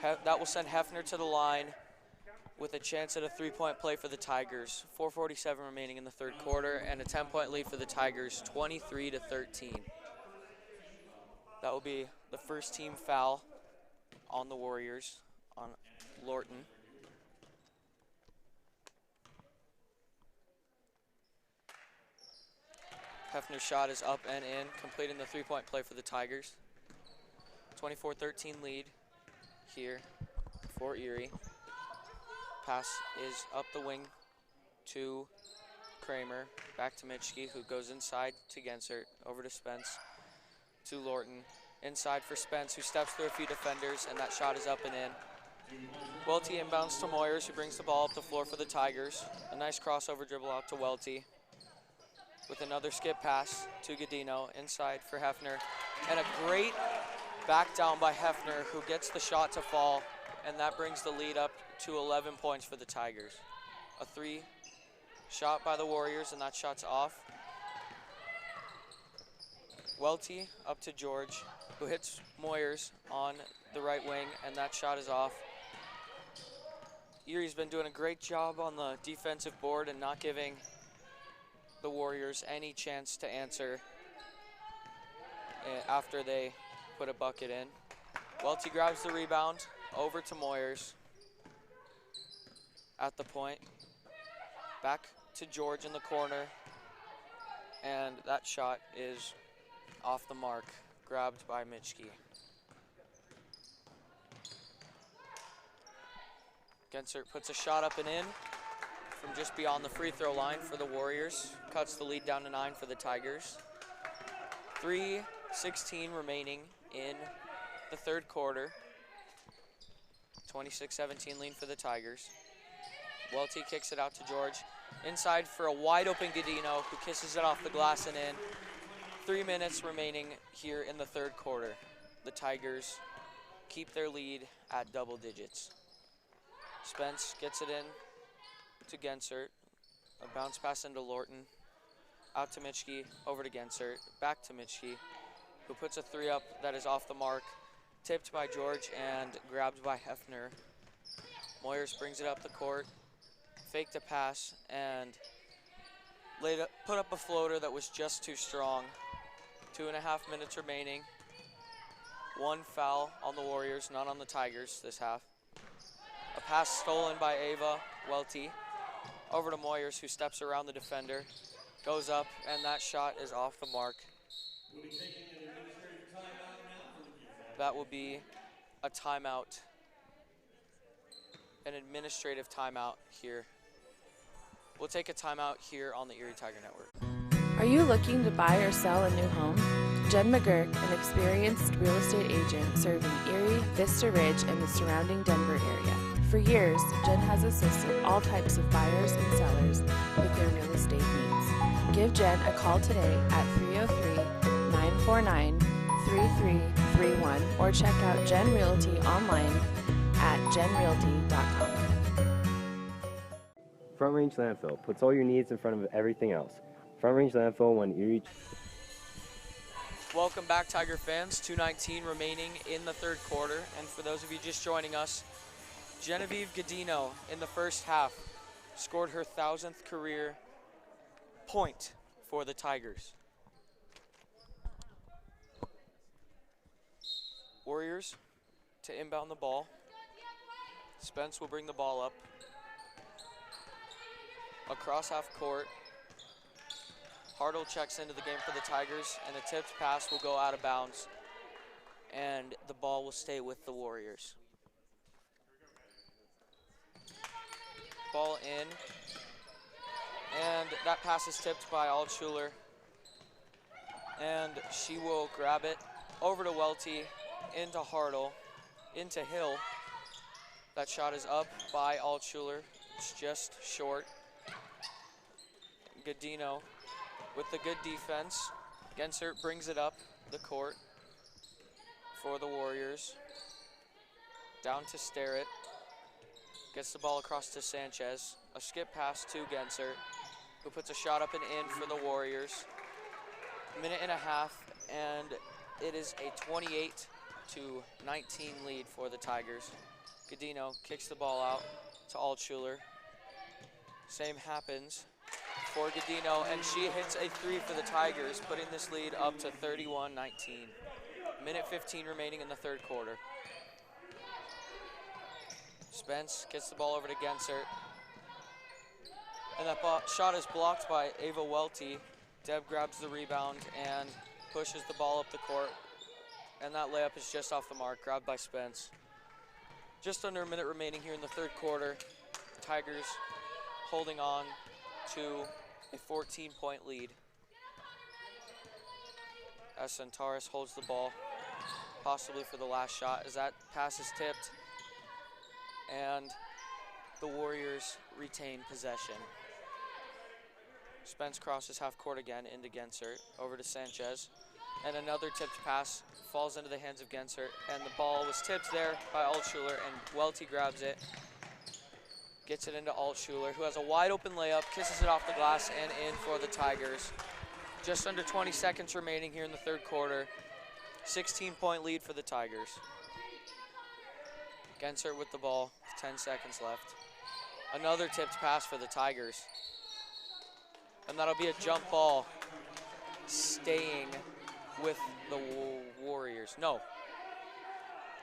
That will send Hefner to the line with a chance at a three-point play for the Tigers. 4:47 remaining in the third quarter, and a 10-point lead for the Tigers, 23-13. That will be the first team foul on the Warriors, on Lorton. Hefner's shot is up and in, completing the three-point play for the Tigers. 24-13 lead here for Erie. Pass is up the wing to Kramer, back to Mitchke, who goes inside to Gensert, over to Spence, to Lorton. Inside for Spence, who steps through a few defenders, and that shot is up and in. Welty inbounds to Moyers, who brings the ball up the floor for the Tigers. A nice crossover dribble out to Welty, with another skip pass to Godino, inside for Hefner. And a great back down by Hefner, who gets the shot to fall, and that brings the lead up to 11 points for the Tigers. A three shot by the Warriors, and that shot's off. Welty up to George, who hits Moyers on the right wing, and that shot is off. Erie's been doing a great job on the defensive board and not giving the Warriors any chance to answer after they put a bucket in. Welty grabs the rebound, over to Moyers at the point. Back to George in the corner, and that shot is off the mark, grabbed by Mitchke. Gensert puts a shot up and in from just beyond the free throw line for the Warriors. Cuts the lead down to 9 for the Tigers. 3:16 remaining in the third quarter. 26-17 lead for the Tigers. Welty kicks it out to George. Inside for a wide open Godino, who kisses it off the glass and in. 3 minutes remaining here in the third quarter. The Tigers keep their lead at double digits. Spence gets it in to Gensert. A bounce pass into Lorton. Out to Mitchke, over to Gensert, back to Mitchke, who puts a three up that is off the mark. Tipped by George and grabbed by Hefner. Moyers brings it up the court, faked a pass, and put up a floater that was just too strong. 2.5 minutes remaining. One foul on the Warriors, none on the Tigers this half. A pass stolen by Ava Welty. Over to Moyers, who steps around the defender. Goes up, and that shot is off the mark. That will be a timeout an administrative timeout here. We'll take a timeout here on the Erie Tiger Network. Are you looking to buy or sell a new home? Jen McGurk, an experienced real estate agent serving Erie, Vista Ridge, and the surrounding Denver area. For years, Jen has assisted all types of buyers and sellers with their real estate needs. Give Jen a call today at 303-949-3331 or check out Jen Realty online at jenrealty.com. Front Range Landfill puts all your needs in front of everything else. Front Range Landfill, when Erie. Welcome back, Tiger fans. 2:19 remaining in the third quarter. And for those of you just joining us, Genevieve Godino in the first half scored her 1,000th career point for the Tigers. Warriors to inbound the ball. Spence will bring the ball up. Across half court. Hartle checks into the game for the Tigers, and a tipped pass will go out of bounds, and the ball will stay with the Warriors. Ball in, and that pass is tipped by Altschuler, and she will grab it over to Welty, into Hartle, into Hill. That shot is up by Altschuler. It's just short. Godino with the good defense. Gensert brings it up the court for the Warriors. Down to Starrett. Gets the ball across to Sanchez. A skip pass to Gensert, who puts a shot up and in for the Warriors. Minute and a half, and it is a 28-19 lead for the Tigers. Godino kicks the ball out to Altschuler. Same happens for Godino, and she hits a three for the Tigers, putting this lead up to 31-19. Minute 15 remaining in the third quarter. Spence gets the ball over to Gensert. And that shot is blocked by Ava Welty. Deb grabs the rebound and pushes the ball up the court. And that layup is just off the mark, grabbed by Spence. Just under a minute remaining here in the third quarter. Tigers holding on to a 14-point lead as Centaurus holds the ball, possibly for the last shot, as that pass is tipped and the Warriors retain possession. Spence crosses half court again into Gensert, over to Sanchez, and another tipped pass falls into the hands of Gensert, and the ball was tipped there by Altschuler, and Welty grabs it. Gets it into Altschuler, who has a wide open layup, kisses it off the glass and in for the Tigers. Just under 20 seconds remaining here in the third quarter. 16-point lead for the Tigers. Gensert with the ball, with 10 seconds left. Another tipped pass for the Tigers. And that'll be a jump ball staying with the Warriors. No,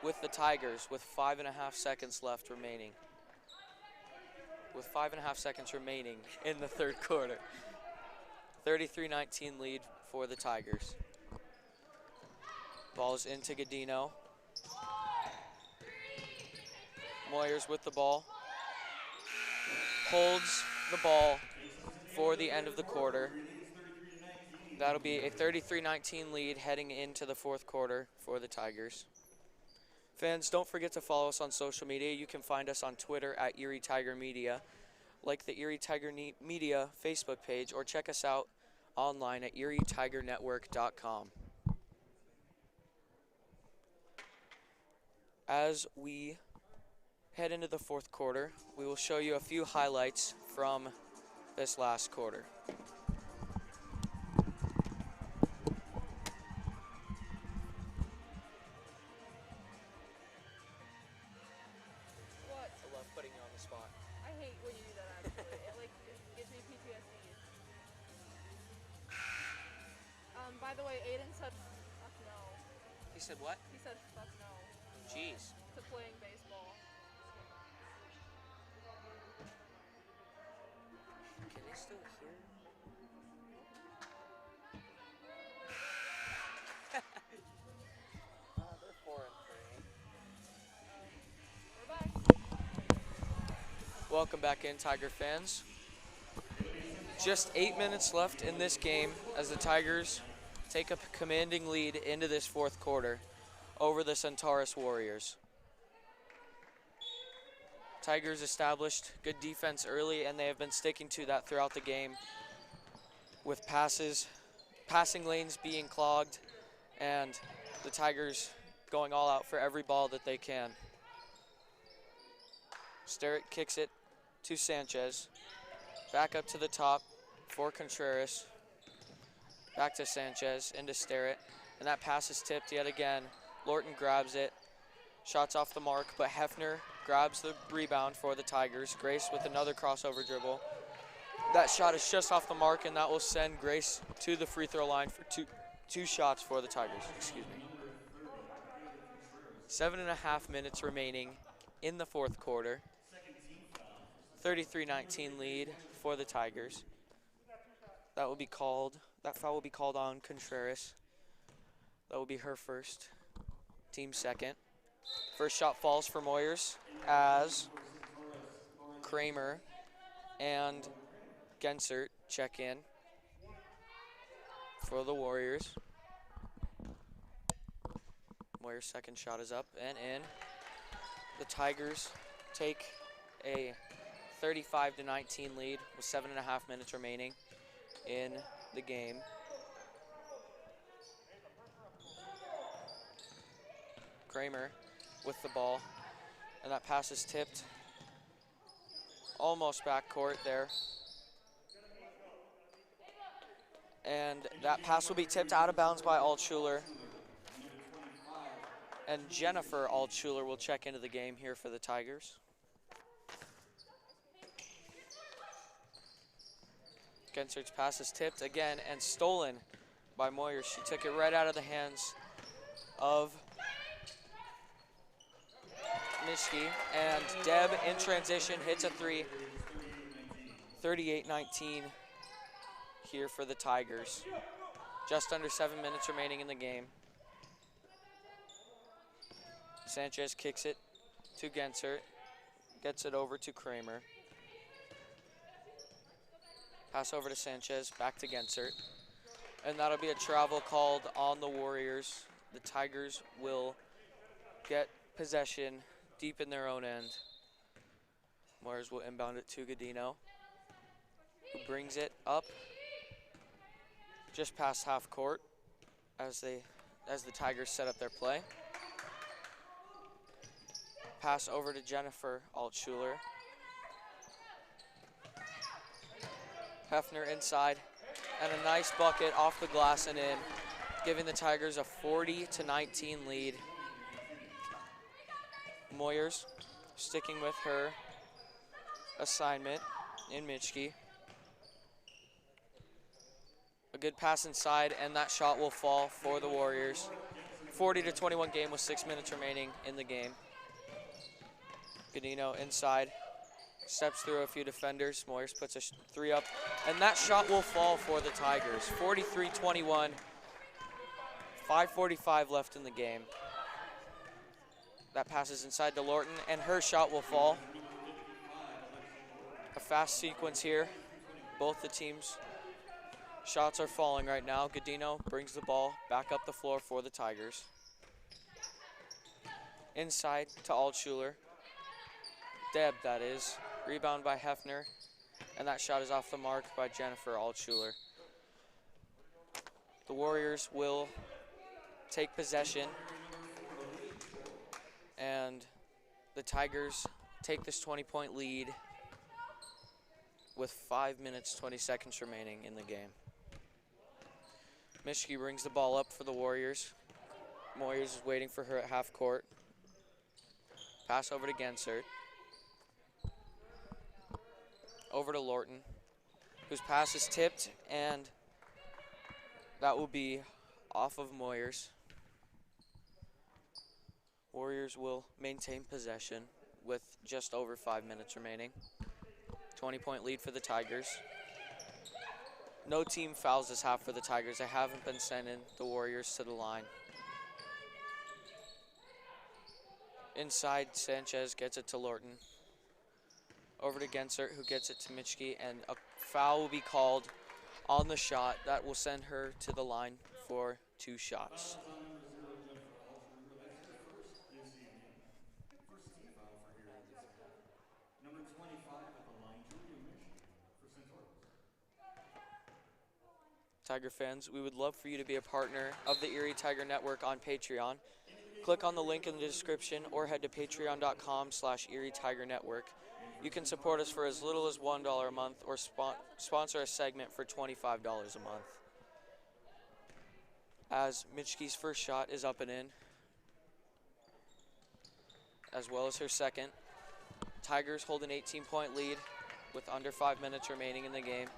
with the Tigers with 5.5 seconds left remaining. With 5.5 seconds remaining in the third quarter. 33-19 lead for the Tigers. Ball is into Godino. Moyers with the ball. Holds the ball for the end of the quarter. That'll be a 33-19 lead heading into the fourth quarter for the Tigers. Fans, don't forget to follow us on social media. You can find us on Twitter at Erie Tiger Media, like the Erie Tiger Media Facebook page, or check us out online at erietiger.network.com. As we head into the fourth quarter, we will show you a few highlights from this last quarter. What? I love putting you on the spot. I hate when you do that, actually. It gives me PTSD. By the way, Aiden said fuck no. He said what? He said fuck no. Jeez. To playing baseball. Can they still hear? They're 4-3. We're back. Welcome back in, Tiger fans. Just 8 minutes left in this game as the Tigers take a commanding lead into this fourth quarter over the Centaurus Warriors. Tigers established good defense early, and they have been sticking to that throughout the game with passing lanes being clogged, and the Tigers going all out for every ball that they can. Sterrett kicks it to Sanchez. Back up to the top for Contreras. Back to Sanchez, into Sterrett. And that pass is tipped yet again. Lorton grabs it. Shots off the mark, but Hefner grabs the rebound for the Tigers. Grace with another crossover dribble. That shot is just off the mark, and that will send Grace to the free throw line for two shots for the Tigers. Excuse me. 7.5 minutes remaining in the fourth quarter. 33-19 lead for the Tigers. That foul will be called on Contreras. That will be her first, team second. First shot falls for Moyers as Kramer and Gensert check in for the Warriors. Moyers' second shot is up and in. The Tigers take a 35-19 lead with 7.5 minutes remaining in the game. Kramer with the ball, and that pass is tipped. Almost backcourt there. And that pass will be tipped out of bounds by Altschuler. And Jennifer Altschuler will check into the game here for the Tigers. Gensert's pass is tipped again and stolen by Moyers. She took it right out of the hands of Mischke, and Deb in transition hits a three. 38-19 here for the Tigers. Just under 7 minutes remaining in the game. Sanchez kicks it to Gensert, gets it over to Kramer. Pass over to Sanchez, back to Gensert. And that'll be a travel called on the Warriors. The Tigers will get possession deep in their own end. Warriors will inbound it to Godino, who brings it up just past half court as the Tigers set up their play. Pass over to Jennifer Altschuler. Hefner inside, and a nice bucket off the glass and in, giving the Tigers a 40-19 lead. Moyers sticking with her assignment in Mischke. A good pass inside, and that shot will fall for the Warriors. 40-21 game with 6 minutes remaining in the game. Godino inside, steps through a few defenders. Moyers puts a three up, and that shot will fall for the Tigers. 43-21, 5:45 left in the game. That passes inside to Lorton, and her shot will fall. A fast sequence here. Both the teams' shots are falling right now. Godino brings the ball back up the floor for the Tigers. Inside to Altschuler. Deb, that is. Rebound by Hefner, and that shot is off the mark by Jennifer Altschuler. The Warriors will take possession, and the Tigers take this 20-point lead with 5 minutes, 20 seconds remaining in the game. Mischke brings the ball up for the Warriors. Moyers is waiting for her at half court. Pass over to Gensert. Over to Lorton, whose pass is tipped, and that will be off of Moyers. Warriors will maintain possession with just over 5 minutes remaining. 20-point lead for the Tigers. No team fouls this half for the Tigers. They haven't been sending the Warriors to the line. Inside, Sanchez gets it to Lorton. over to Gensert, who gets it to Mitschke, and a foul will be called on the shot. That will send her to the line for 2 shots. Tiger fans, we would love for you to be a partner of the Erie Tiger Network on Patreon. Click on the link in the description or head to patreon.com/Erie Tiger Network. You can support us for as little as $1 a month or sponsor a segment for $25 a month. As Mitschke's first shot is up and in, as well as her second. Tigers hold an 18-point lead with under 5 minutes remaining in the game.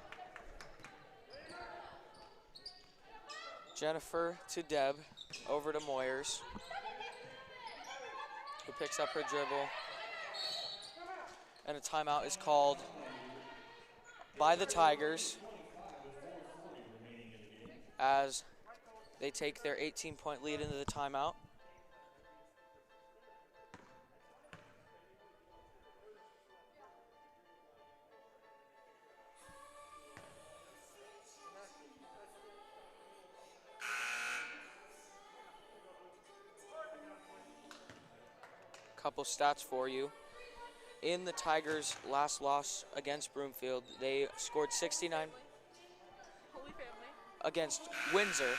Jennifer to Deb, over to Moyers, who picks up her dribble. And a timeout is called by the Tigers as they take their 18-point lead into the timeout. Couple stats for you. In the Tigers' last loss against Broomfield, they scored 69 against Windsor.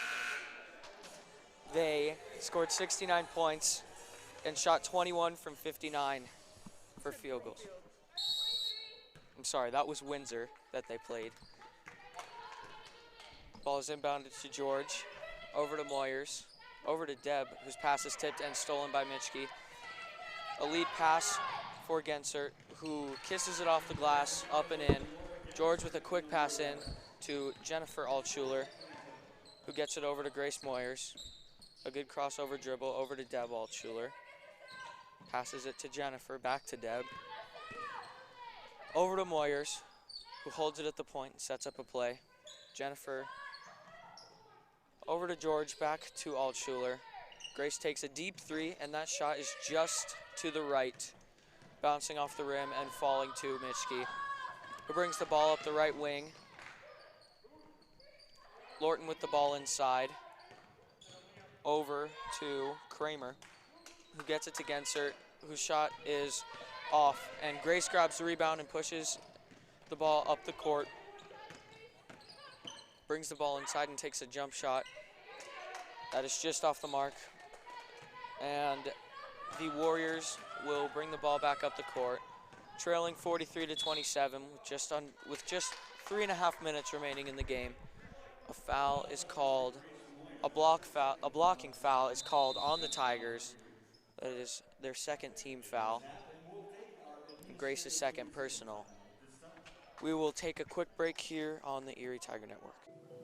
They scored 69 points and shot 21 from 59 for field goals. I'm sorry, that was Windsor that they played. Ball is inbounded to George, over to Moyers, over to Deb, whose pass is tipped and stolen by Mitschke. A lead pass for Gensert, who kisses it off the glass, up and in. George with a quick pass in to Jennifer Altschuler, who gets it over to Grace Moyers. A good crossover dribble over to Deb Altschuler. Passes it to Jennifer, back to Deb. Over to Moyers, who holds it at the point and sets up a play. Jennifer over to George, back to Altschuler. Grace takes a deep 3, and that shot is just to the right, bouncing off the rim and falling to Mitschke, who brings the ball up the right wing. Lorton with the ball inside, over to Kramer, who gets it to Gensert, whose shot is off, and Grace grabs the rebound and pushes the ball up the court, brings the ball inside and takes a jump shot. That is just off the mark. And the Warriors will bring the ball back up the court, trailing 43-27 with just 3.5 minutes remaining in the game. A foul is called, a blocking foul is called on the Tigers. That is their second team foul. Grace's second personal. We will take a quick break here on the Erie Tiger Network.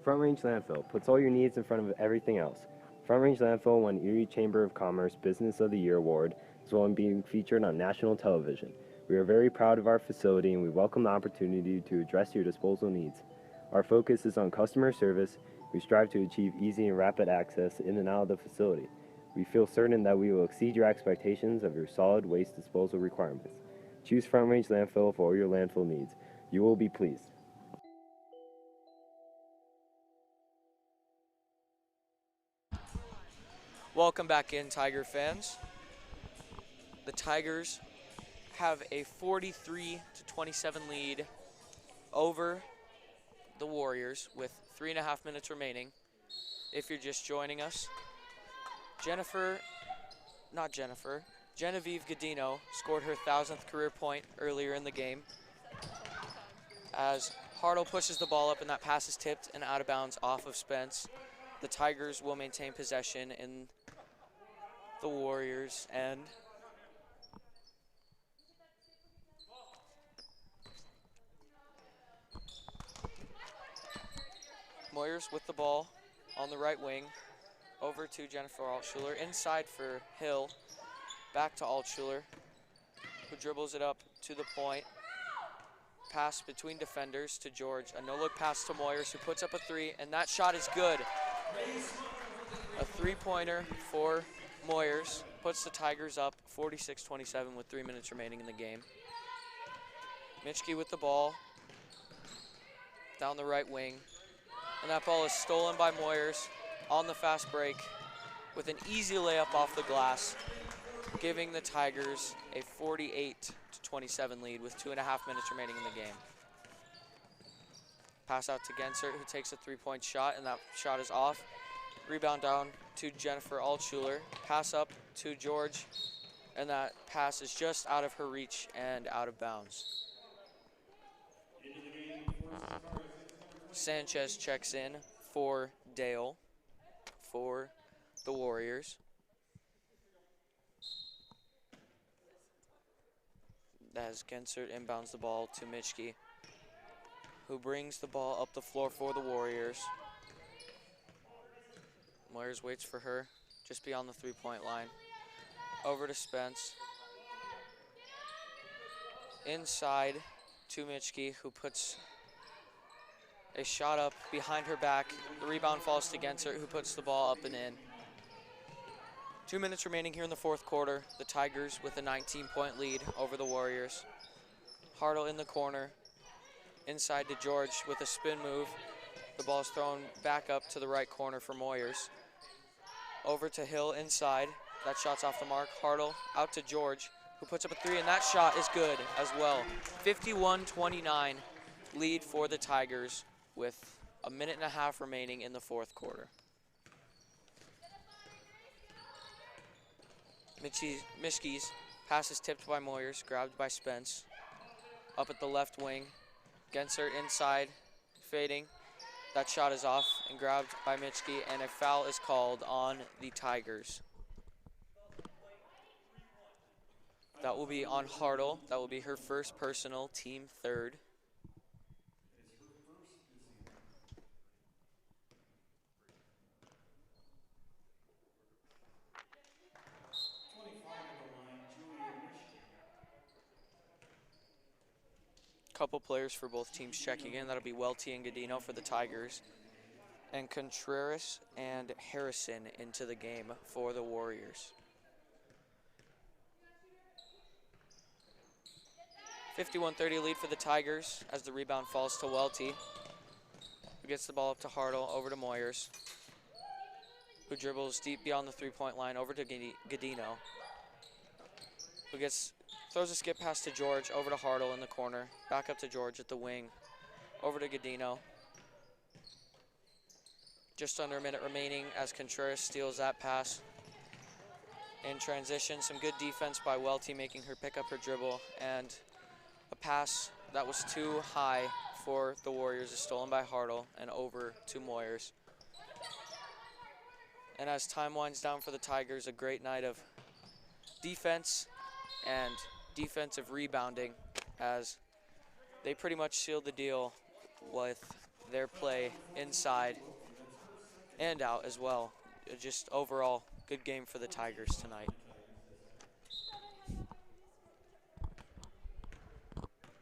Front Range Landfill puts all your needs in front of everything else. Front Range Landfill won Erie Chamber of Commerce Business of the Year Award, as well as being featured on national television. We are very proud of our facility and we welcome the opportunity to address your disposal needs. Our focus is on customer service. We strive to achieve easy and rapid access in and out of the facility. We feel certain that we will exceed your expectations of your solid waste disposal requirements. Choose Front Range Landfill for all your landfill needs. You will be pleased. Welcome back in, Tiger fans. The Tigers have a 43-27 lead over the Warriors with 3.5 minutes remaining. If you're just joining us, Genevieve Godino scored her 1,000th career point earlier in the game. As Hartle pushes the ball up and that pass is tipped and out of bounds off of Spence, the Tigers will maintain possession in the Warriors' end. Moyers with the ball on the right wing, over to Jennifer Altschuler, inside for Hill, back to Altschuler, who dribbles it up to the point. Pass between defenders to George, a no-look pass to Moyers, who puts up a 3, and that shot is good. A 3-pointer for Moyers puts the Tigers up 46-27 with 3 minutes remaining in the game. Mitchke with the ball down the right wing. And that ball is stolen by Moyers on the fast break with an easy layup off the glass, giving the Tigers a 48-27 lead with 2.5 minutes remaining in the game. Pass out to Gensert, who takes a three-point shot, and that shot is off. Rebound down to Jennifer Altschuler. Pass up to George, and that pass is just out of her reach and out of bounds. Sanchez checks in for Dale for the Warriors. As Gensert inbounds the ball to Mitchke, who brings the ball up the floor for the Warriors. Moyers waits for her just beyond the three-point line. Over to Spence. Inside to Mitchke, who puts a shot up behind her back. The rebound falls to Gensert, who puts the ball up and in. 2 minutes remaining here in the fourth quarter. The Tigers with a 19-point lead over the Warriors. Hartle in the corner. Inside to George with a spin move. The ball is thrown back up to the right corner for Moyers. Over to Hill inside. That shot's off the mark. Hartle out to George, who puts up a three, and that shot is good as well. 51-29 lead for the Tigers with a minute and a half remaining in the fourth quarter. Mitchke's pass is tipped by Moyers, grabbed by Spence. Up at the left wing. Gensert inside, fading. That shot is off and grabbed by Mitchke, and a foul is called on the Tigers. That will be on Hartle. That will be her first personal, team third. Couple players for both teams checking in. That'll be Welty and Godino for the Tigers, and Contreras and Harrison into the game for the Warriors. 51-30 lead for the Tigers as the rebound falls to Welty, who gets the ball up to Hartle, over to Moyers, who dribbles deep beyond the three-point line over to Godino, who throws a skip pass to George, over to Hartle in the corner, back up to George at the wing, over to Godino. Just under a minute remaining as Contreras steals that pass. In transition, some good defense by Welty, making her pick up her dribble, and a pass that was too high for the Warriors is stolen by Hartle and over to Moyers. And as time winds down for the Tigers, a great night of defense and defensive rebounding, as they pretty much sealed the deal with their play inside and out as well. Just overall, good game for the Tigers tonight.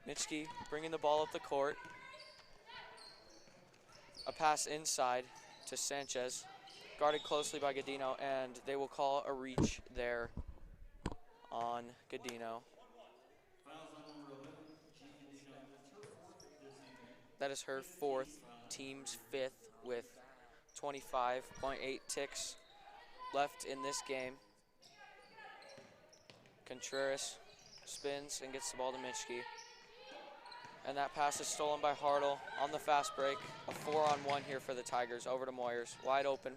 Mitchke bringing the ball up the court. A pass inside to Sanchez, guarded closely by Godino, and they will call a reach there on Godino. That is her fourth, team's fifth, with 25.8 ticks left in this game. Contreras spins and gets the ball to Mitchke. And that pass is stolen by Hartle on the fast break. A 4-on-1 here for the Tigers, over to Moyers, wide open.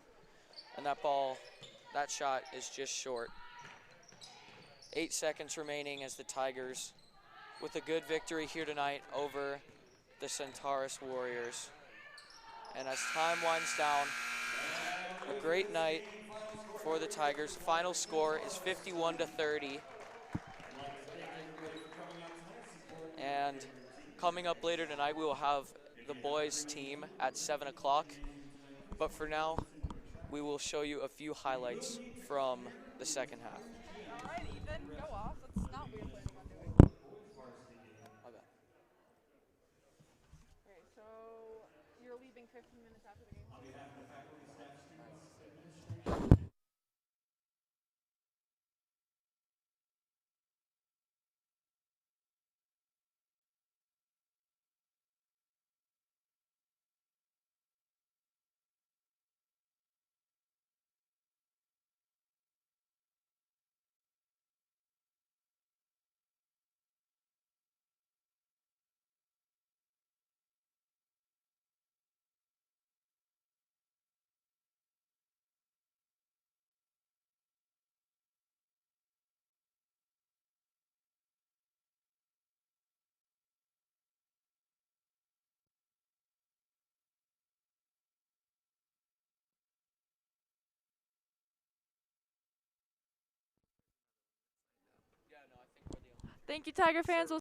And that shot is just short. 8 seconds remaining as the Tigers, with a good victory here tonight over the Centaurus Warriors. And as time winds down, a great night for the Tigers. Final score is 51-30. And coming up later tonight, we will have the boys team at 7 o'clock. But for now, we will show you a few highlights from the second half. All right, Ethan, go off. That's not what you're planning on doing. My bad. Okay, so you're leaving 15 minutes after the game? Thank you, Tiger fans. We'll